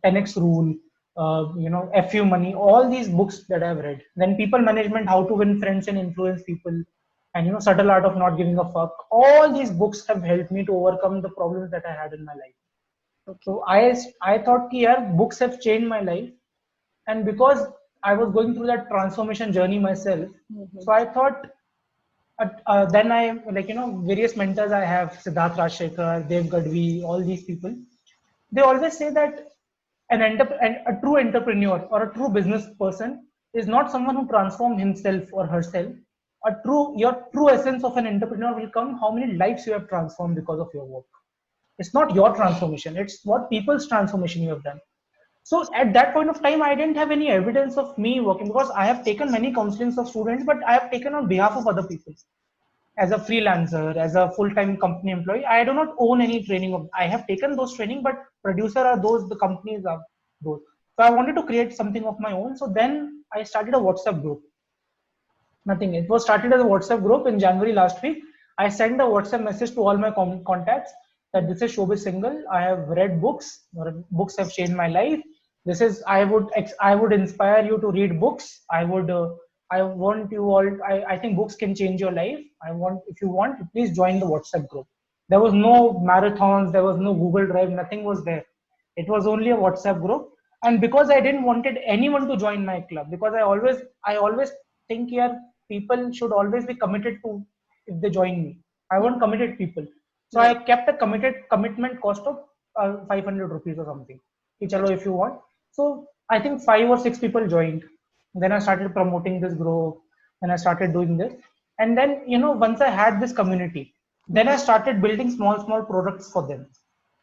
10x Rule, FU Money. All these books that I've read. Then People Management: How to Win Friends and Influence People, and Subtle Art of Not Giving a Fuck. All these books have helped me to overcome the problems that I had in my life. Okay. So I thought कि यार books have changed my life, and because I was going through that transformation journey myself, Mhm. so I thought then I, various mentors I have: Siddharth Rajshekhar, Dev Gadvi, all these people. They always say that a true entrepreneur or a true business person is not someone who transforms himself or herself. Your true essence of an entrepreneur will come how many lives you have transformed because of your work. It's not your transformation; it's what people's transformation you have done. So at that point of time, I didn't have any evidence of me working, because I have taken many counselings of students, but I have taken on behalf of other people as a freelancer, as a full-time company employee. I do not own any training of. I have taken those training, but producer are those, the companies are those. So I wanted to create something of my own. So then I started a WhatsApp group. Nothing. It was started as a WhatsApp group in January last week. I sent a WhatsApp message to all my contacts that this is Shobhit Singhal. I have read books. Books have changed my life. This is I would inspire you to read books. I want you all. I think books can change your life. If you want, please join the WhatsApp group. There was no marathons. There was no Google Drive. Nothing was there. It was only a WhatsApp group. And because I didn't wanted anyone to join my club, because I always think here people should always be committed to, if they join me. I want committed people. So I Right. kept a commitment cost of 500 rupees or something. Ki chalo, Right. if you want. So I think 5 or 6 people joined. Then I started promoting this group, and I started doing this. And then, once I had this community, then I Mhm. started building small products for them.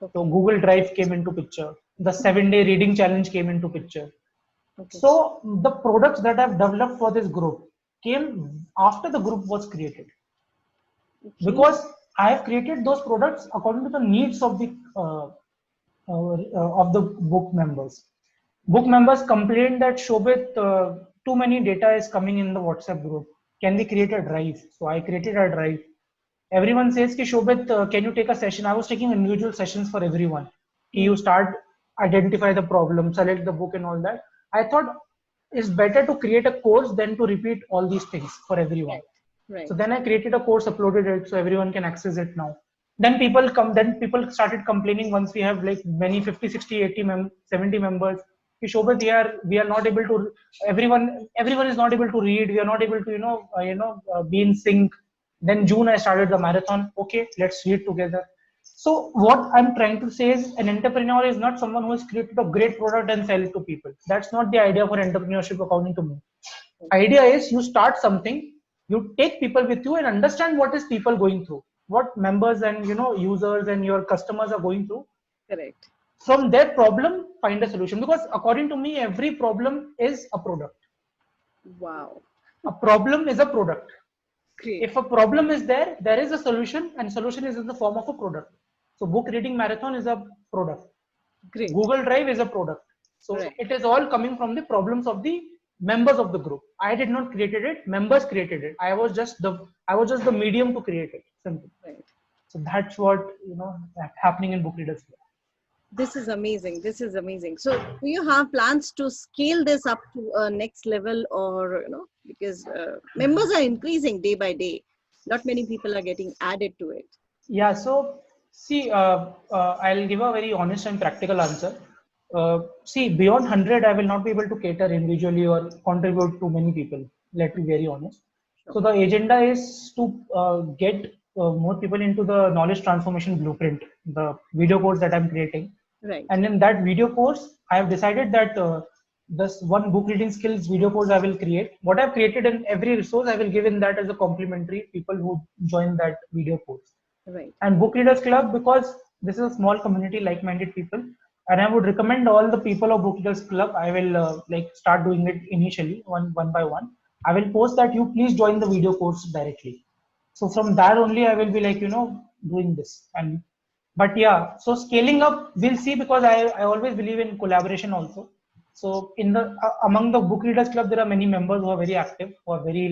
So Okay. Google Drive came into picture. The 7-day reading challenge came into picture. Okay. So the products that I've developed for this group came after the group was created, Okay. because I have created those products according to the needs of the book members. Book members complained that Shobit, too many data is coming in the WhatsApp group. Can we create a drive? So I created a drive. Everyone says ki Shobit, can you take a session? I was taking individual sessions for everyone. You Mhm. start, identify the problem, select the book and all that. I thought it's better to create a course than to repeat all these things for everyone. Right. So Right. then I created a course, uploaded it so everyone can access it now. Then people started complaining once we have like many 50, 60, 80, 70 members. "Ki Shobhit, we are not able to, everyone is not able to read. We are not able to, be in sync." Then June I started the marathon. Okay, let's read together. So what I'm trying to say is, an entrepreneur is not someone who has created a great product and sell it to people. That's not the idea for entrepreneurship, according to me. Idea is you start something, you take people with you and understand what is people going through, what members and users and your customers are going through. Correct. From their problem, find a solution. Because according to me, every problem is a product. Wow. A problem is a product. Great. If a problem is there, there is a solution, and solution is in the form of a product. So book reading marathon is a product. Great. Google Drive is a product. So Right. it is all coming from the problems of the members of the group. I did not created it. Members created it. I was just the medium to create it. Simple. Right. So that's what happening in Book Readers Club. This is amazing. This is amazing. So, do you have plans to scale this up to a next level, or because members are increasing day by day, not many people are getting added to it. Yeah, so see, I'll give a very honest and practical answer. See, beyond 100, I will not be able to cater individually or contribute to many people. Let me be very honest. Sure. So the agenda is to get more people into the knowledge transformation blueprint, the video course that I'm creating. Right. And in that video course, I have decided that this one book reading skills video course I will create. What I've created in every resource, I will give in that as a complimentary people who join that video course. Right. And Book Readers Club, because this is a small community, like-minded people, and I would recommend all the people of Book Readers Club. I will start doing it initially, one by one. I will post that you please join the video course directly. So from there only I will be doing this. And but yeah, so scaling up we'll see, because I always believe in collaboration also. So in the among the Book Readers Club, there are many members who are very active, who are very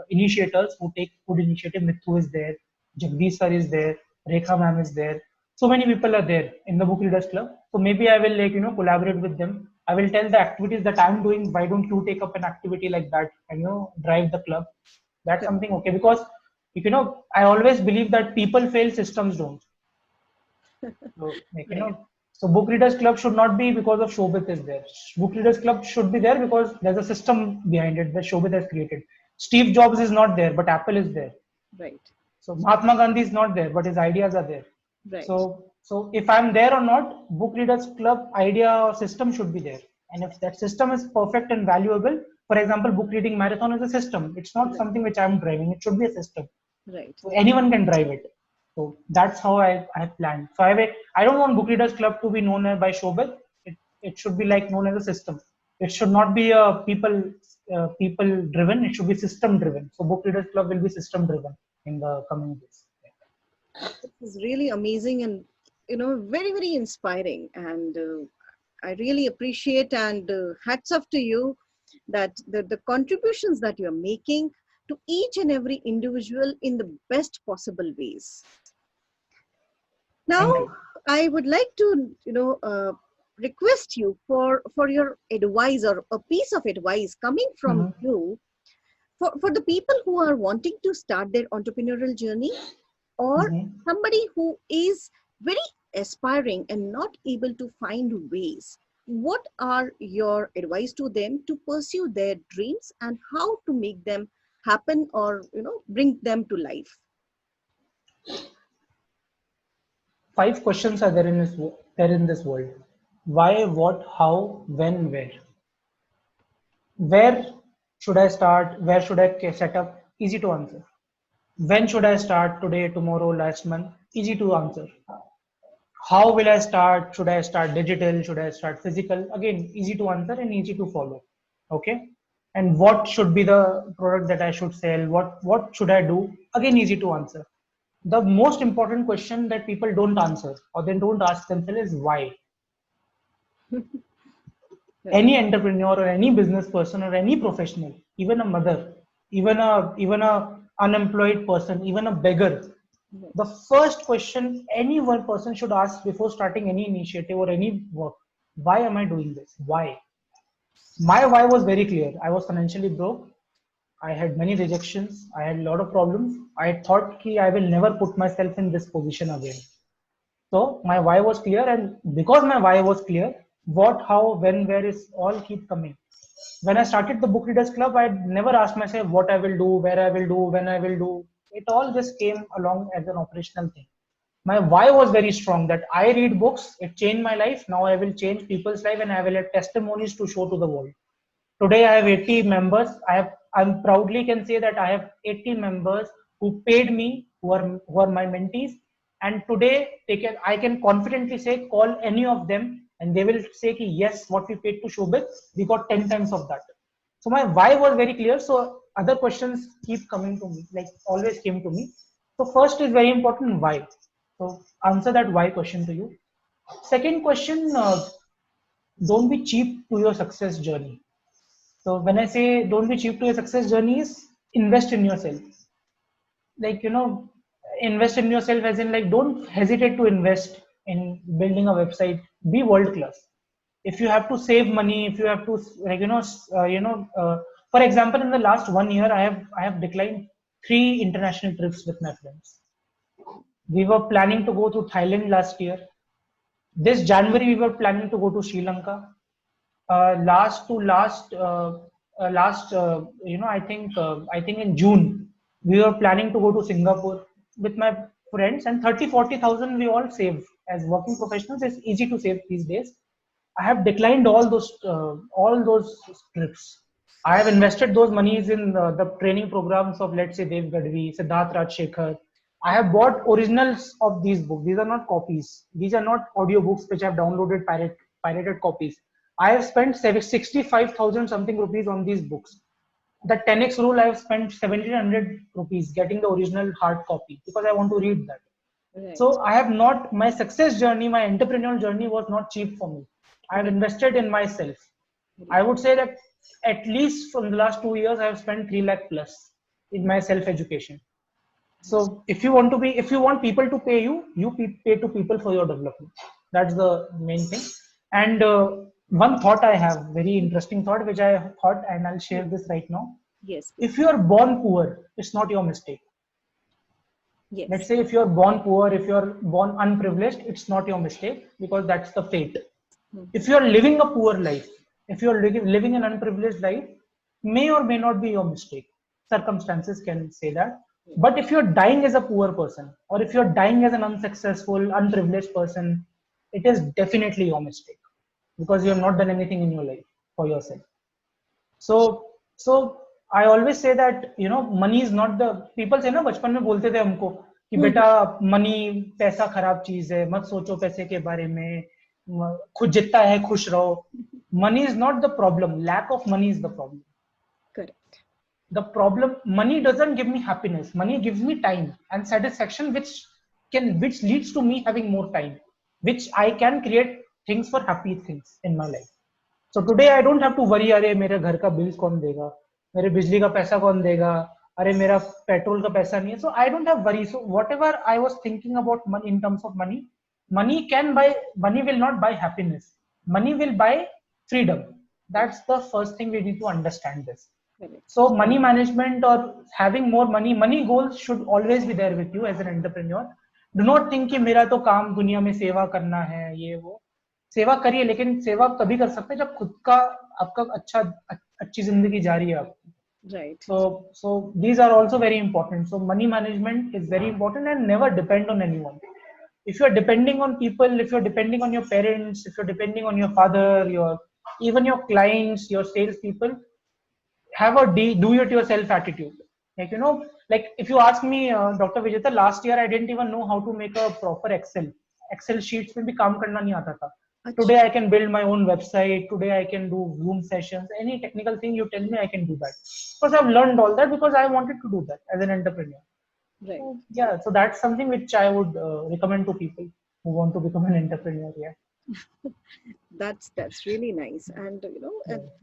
initiators who take good initiative. Mithu is there, Jagdish sir is there, Rekha ma'am is there. So many people are there in the Book Readers Club. So maybe I will collaborate with them. I will tell the activities that I'm doing. Why don't you take up an activity like that and drive the club? That's something okay, because I always believe that people fail, systems don't. So Right. so Book Readers Club should not be because of Shobit is there. Book Readers Club should be there because there's a system behind it that Shobit has created. Steve Jobs is not there, but Apple is there. Right. So Mahatma Gandhi is not there, but his ideas are there. Right. So if I'm there or not, Book Readers Club idea or system should be there. And if that system is perfect and valuable, for example, book reading marathon is a system. It's not something which I'm driving. It should be a system. Right. So anyone can drive it. So that's how I planned. So I don't want Book Readers Club to be known by Shobit. It should be known as a system. It should not be a people driven. It should be system driven. So Book Readers Club will be system driven in the coming days. This is really amazing and very, very inspiring. And I really appreciate and hats off to you that the contributions that you're making to each and every individual in the best possible ways. Now, Thank you. I would like to, request you for your advice or a piece of advice coming from you for the people who are wanting to start their entrepreneurial journey, or somebody who is very aspiring and not able to find ways. What are your advice to them to pursue their dreams and how to make them happen, or bring them to life? 5 questions are there in this world. Why, what, how, when, where. Where should I start? Where should I set up? Easy to answer. When should I start? Today, tomorrow, last month? Easy to answer. How will I start? Should I start digital? Should I start physical? Again, easy to answer and easy to follow. Okay. And what should be the product that I should sell? What should I do? Again, easy to answer. The most important question that people don't answer or they don't ask themselves is why. Any entrepreneur or any business person or any professional, even a mother, even a unemployed person, even a beggar, the first question any one person should ask before starting any initiative or any work: why am I doing this? Why? My why was very clear. I was financially broke. I had many rejections. I had a lot of problems. I thought I will never put myself in this position again. So my why was clear, and because my why was clear, what, how, when, where is all keep coming. When I started the Book Readers Club, I never asked myself what I will do, where I will do, when I will do. It all just came along as an operational thing. My why was very strong, that I read books, it changed my life. Now I will change people's life and I will have testimonies to show to the world. Today I have 80 members. I'm proudly can say that I have 80 members who paid me, who are my mentees. And today I can confidently say, call any of them and they will say, yes, what we paid to Shobit, we got 10 times of that. So my why was very clear. So other questions keep coming to me, like always came to me. So first is very important, why. So answer that why question to you. Second question, don't be cheap to your success journey. So when I say don't be cheap to your success journey is invest in yourself. Like, invest in yourself as in, like, don't hesitate to invest in building a website. Be world class. If you have to save money, if you have to, like, for example, in the last 1 year, I have declined 3 international trips with my friends. We were planning to go to Thailand last year. This January we were planning to go to Sri Lanka. Last to last last I think in June we were planning to go to Singapore with my friends, and 30-40,000 we all save. As working professionals, it's easy to save these days. I have declined all those trips. I have invested those monies in the training programs of, let's say, Dev Gadvi, Siddharth Rajshekhar. I have bought originals of these books. These are not copies. These are not audiobooks which I have downloaded pirated copies. I have spent 65,000 something rupees on these books. The 10x rule, I have spent 1700 rupees getting the original hard copy because I want to read that. Right. So I have not, my success journey, my entrepreneurial journey was not cheap for me. I have invested in myself. I would say that at least from the last 2 years, I have spent 3 lakh plus in my self education. So if you want people to pay you, pay to people for your development. That's the main thing. And one thought I have, very interesting thought, which I thought, and I'll share this right now. Yes. If you are born poor, it's not your mistake. Yes. Let's say if you're born poor, if you're born unprivileged, it's not your mistake because that's the fate. If you're living a poor life, if you're living an unprivileged life, may or may not be your mistake. Circumstances can say that. But if you're dying as a poor person, or if you're dying as an unsuccessful, unprivileged person, it is definitely your mistake because you have not done anything in your life for yourself. So I always say that, money is not the, people say ना, बचपन में बोलते थे हमको कि बेटा money, पैसा खराब चीज है, मत सोचो पैसे के बारे में, खुद जितना है खुश रहो. Money is not the problem. Lack of money is the problem. Correct. The problem, money doesn't give me happiness. Money gives me time and satisfaction, which leads to me having more time, which I can create things for happy things in my life. So today I don't have to worry, अरे मेरे घर का bill कौन देगा, मेरे बिजली का पैसा कौन देगा, अरे मेरा पेट्रोल का पैसा नहीं है. So I don't have worry. So whatever I was thinking about money in terms of money, money will not buy happiness. Money will buy freedom. That's the first thing we need to understand this. Correct. So money management or having more money goals should always be there with you as an entrepreneur. Do not think कि मेरा तो काम दुनिया में सेवा करना है, ये वो. सेवा करिए, लेकिन सेवा तभी कर सकते हैं जब खुद का आपका अच्छी जिंदगी जा रही है आपकी. Right. So these are also very important. So money management is very important, and never depend on anyone. If you're depending on people, if you're depending on your parents, if you're depending on your father, even your clients, your sales people, have a do-it-yourself attitude. Like if you ask me, Dr. Vijeta, last year I didn't even know how to make a proper Excel sheets में भी काम करना नहीं आता था. Today I can build my own website. Today I can do Zoom sessions. Any technical thing you tell me, I can do that. Because I've learned all that because I wanted to do that as an entrepreneur. Right. So, yeah, so that's something which I would recommend to people who want to become an entrepreneur. Yeah. That's really nice. And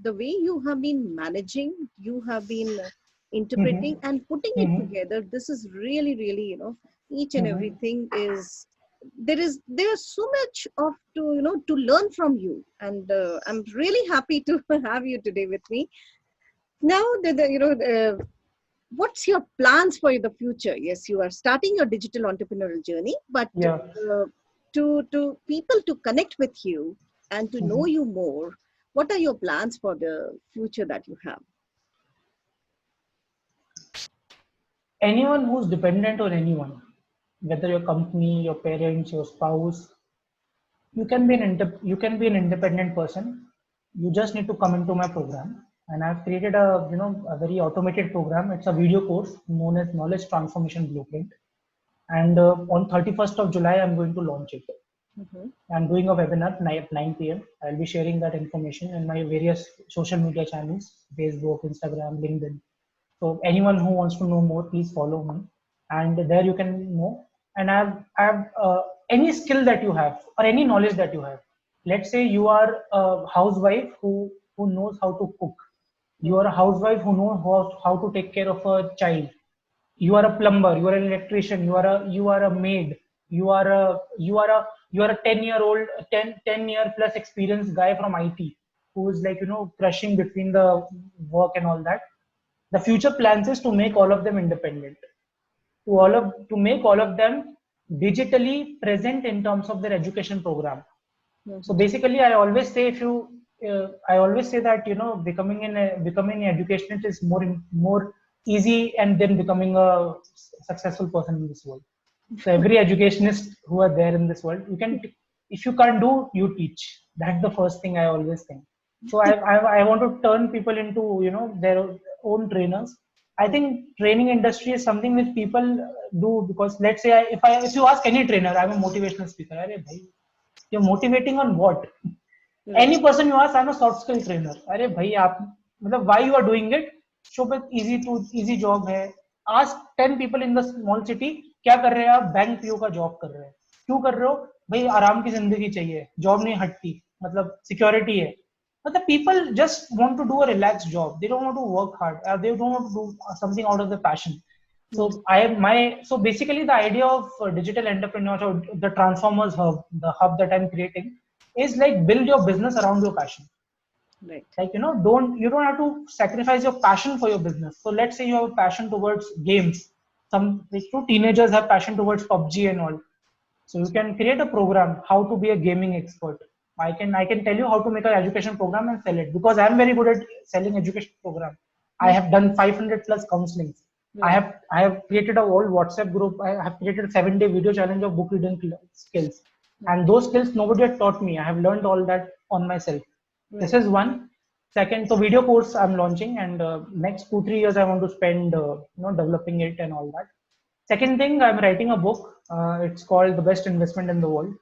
the way you have been managing, you have been interpreting and putting it together, this is really, really, each and everything is there's so much of to learn from you, and I'm really happy to have you today with me. Now what's your plans for the future? Yes, you are starting your digital entrepreneurial journey, but to people to connect with you and to know you more, what are your plans for the future that you have? Anyone who's dependent on anyone, whether your company, your parents, your spouse, you can be an independent person. You just need to come into my program, and I've created a very automated program. It's a video course known as Knowledge Transformation Blueprint, and on 31st of July I'm going to launch it. Mhm. I'm doing a webinar at 9 p.m. I'll be sharing that information in my various social media channels, Facebook, Instagram, LinkedIn. So anyone who wants to know more, please follow me, and there you can know. And I have any skill that you have or any knowledge that you have. Let's say you are a housewife who knows how to cook. You are a housewife who knows how to take care of a child. You are a plumber, you are an electrician, you are a maid, you are a 10-year-old 10 year plus experienced guy from IT who is like crushing between the work and all that. The future plans is to make all of them independent, to make all of them digitally present in terms of their education program. So Mhm. basically, I always say if you, I always say that becoming an educationist is more easy and then becoming a successful person in this world. So every educationist who are there in this world, if you can't do, you teach. That's the first thing I always think. So I want to turn people into their own trainers. I think training industry is something which people do because let's say if you ask any trainer, I'm a motivational speaker. Arey bhai, you're motivating on what? Right. Any person you ask, I'm a soft skill trainer. अरे भाई आप मतलब why you are doing it? Shobhit easy job है. Ask 10 people in the small city क्या कर रहे हैं आप? बैंक पीओ का जॉब कर रहे हैं. क्यों कर रहे हो? भाई आराम की जिंदगी चाहिए. जॉब नहीं हटती. मतलब सिक्योरिटी है. But the people just want to do a relaxed job. They don't want to work hard. They don't want to do something out of their passion. Mhm. So basically the idea of digital entrepreneurs or the Transformers hub, the hub that I'm creating, is like build your business around your passion. Right. Like don't have to sacrifice your passion for your business. So let's say you have a passion towards games. Some like, two teenagers have passion towards PUBG and all. So you can create a program how to be a gaming expert. I can tell you how to make an education program and sell it because I'm very good at selling education program. I Mhm. have done 500 plus counselings. Right. I have created a whole WhatsApp group. I have created a 7-day video challenge of book reading skills, and Okay. those skills nobody had taught me. I have learned all that on myself. This Right. is one. Second, the video course I'm launching, and next 2-3 years I want to spend developing it and all that. Second thing, I'm writing a book. It's called The Best Investment in the World,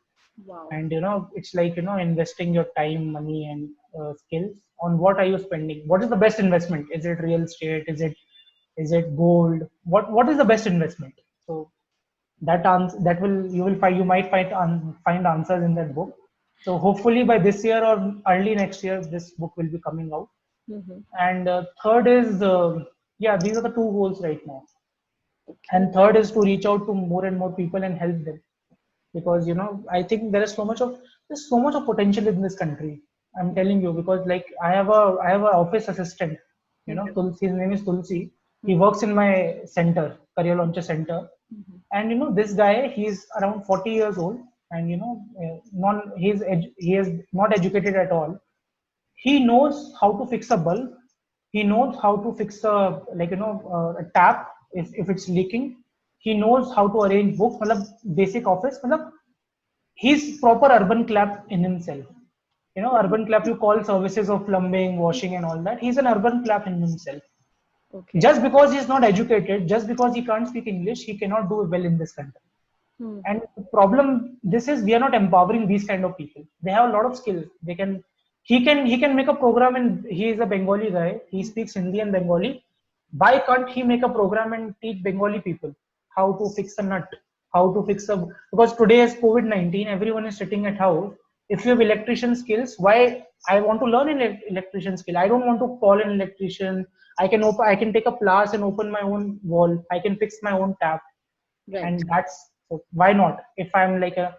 Wow. and it's like investing your time, money, and skills on what are you spending. What is the best investment? Is it real estate? Is it gold? What is the best investment? So that will you will find you might find answers in that book. So hopefully by this year or early next year, this book will be coming out. Mhm. And third is yeah, these are the two goals right now. Okay. And third is to reach out to more and more people and help them because I think there's so much of potential in this country. I'm telling you because like I have a office assistant, Okay. Tulsi. His name is Tulsi. He Mhm. works in my center, career launcher center. Mhm. And this guy, he's around 40 years old, and non he is not educated at all. He knows how to fix a bulb. He knows how to fix a tap if it's leaking. He knows how to arrange books, matlab basic office, matlab he's proper urban clap in himself. Urban clap, you call services of plumbing, washing and all that. He's an urban clap in himself. Okay. Just because he's not educated, just because he can't speak English, he cannot do well in this country. Hmm. And the problem this is we are not empowering these kind of people. They have a lot of skills. He can make a program, and he is a Bengali guy. He speaks Hindi and Bengali. Why can't he make a program and teach Bengali people how to fix a nut, how to fix a because today is COVID-19, everyone is sitting at house. If you have electrician skills, why I want to learn an electrician skill. I don't want to call an electrician. I can take a class and open my own wall. I can fix my own tap, Right. and that's so why not if I'm like a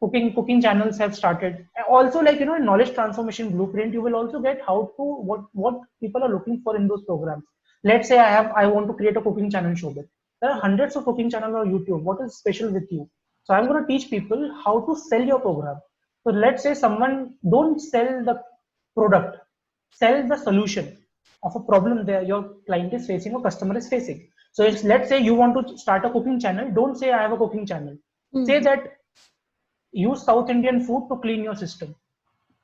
cooking channels have started. Also, like in knowledge transformation blueprint, you will also get how to what people are looking for in those programs. Let's say I want to create a cooking channel show. There are hundreds of cooking channels on YouTube. What is special with you? So I'm going to teach people how to sell your program. So let's say someone, don't sell the product, sell the solution of a problem there your client is facing or customer is facing. So it's, let's say you want to start a cooking channel. Don't say I have a cooking channel. Say Mhm. that use South Indian food to clean your system,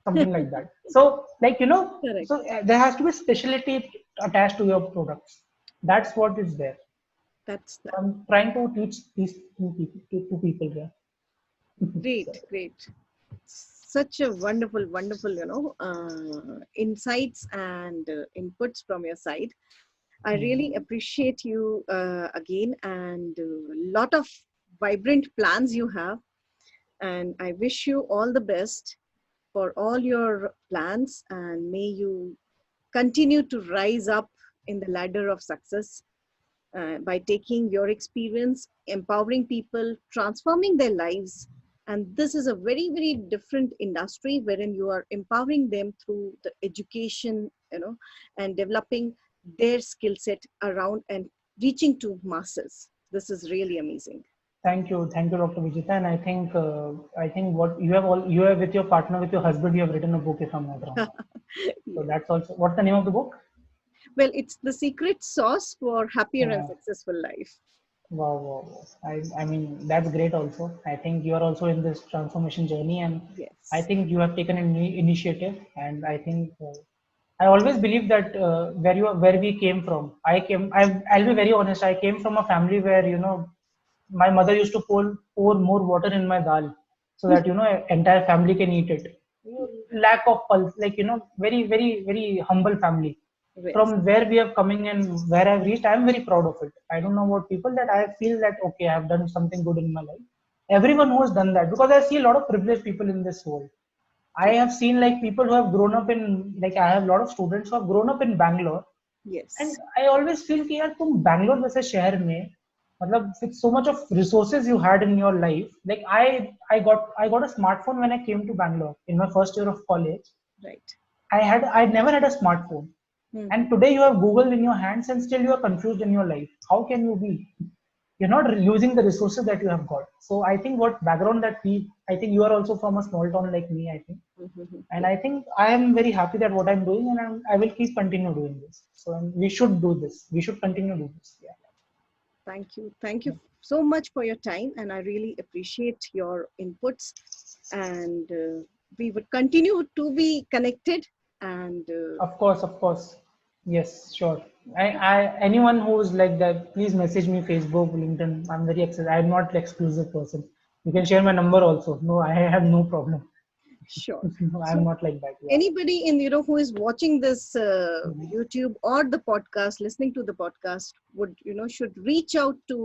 something like that. So like Correct. so there has to be specialty attached to your products. That's what is there. That's that. I'm trying to teach these two people here. Great, So, great. Such a wonderful, wonderful, insights and inputs from your side. I really mm, appreciate you again, and a lot of vibrant plans you have. And I wish you all the best for all your plans, and may you continue to rise up in the ladder of success by taking your experience, empowering people, transforming their lives. And this is a very, very different industry wherein you are empowering them through the education, and developing their skill set around and reaching to masses. This is really amazing. thank you, Dr. Vijita. And I think what you have with your partner, with your husband, you have written a book, if I'm not wrong. So Yeah. that's also what's the name of the book? Well, it's the secret sauce for happier and Uh, successful life. wow, wow, wow. I mean, that's great also. I think you are also in this transformation journey, and I Yes. think you have taken an initiative. And I think I always believe that where we came from. I'll be very honest. I came from a family where my mother used to pour more water in my dal so that entire family can eat it. Lack of pulse, like very very very humble family. Yes. From where we are coming and where I've reached, I'm very proud of it. I don't know about people that I feel that okay, I've done something good in my life. Everyone who has done that, because I see a lot of privileged people in this world. I True. have seen like people who have grown up in, like I have a lot of students who have grown up in Bangalore, and Yes. I always feel कि यार तुम बैंगलोर जैसे शहर में मतलब with so much of resources you had in your life, like I got a smartphone when I came to Bangalore in my first year of college. Right. I never had a smartphone, Mhm. and today you have Google in your hands and still you are confused in your life. How can you be? You're not using the resources that you have got. So I think what background that I think you are also from a small town like me, I think. Mhm. And Yes. I think I am very happy that what I'm doing, and I will keep continue doing this. So we should do this. We should continue do this. Yeah. Thank you. Thank you so much for your time, and I really appreciate your inputs. And we would continue to be connected. And Of course. Yes, sure. Anyone who's like that, please message me Facebook, LinkedIn. I'm very accessible. I'm not exclusive person. You can share my number also. No, I have no problem. sure. No, I'm So, not like that. Yeah. anybody who is watching this Mhm. YouTube or the podcast, listening to the podcast, would should reach out to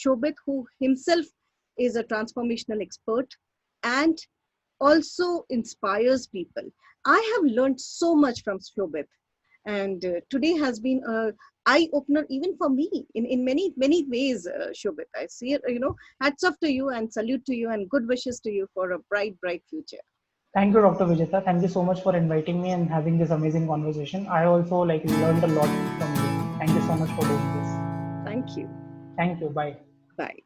Shobit, who himself is a transformational expert and also inspires people. I have learned so much from Shobit, and today has been a eye opener even for me in many many ways. Shobit, I see it. Hats off to you and salute to you and good wishes to you for a bright bright future. Thank you, Dr. Vijeta. Thank you so much for inviting me and having this amazing conversation. I also like learned a lot from you. Thank you so much for doing this. Thank you. Thank you. Bye. Bye.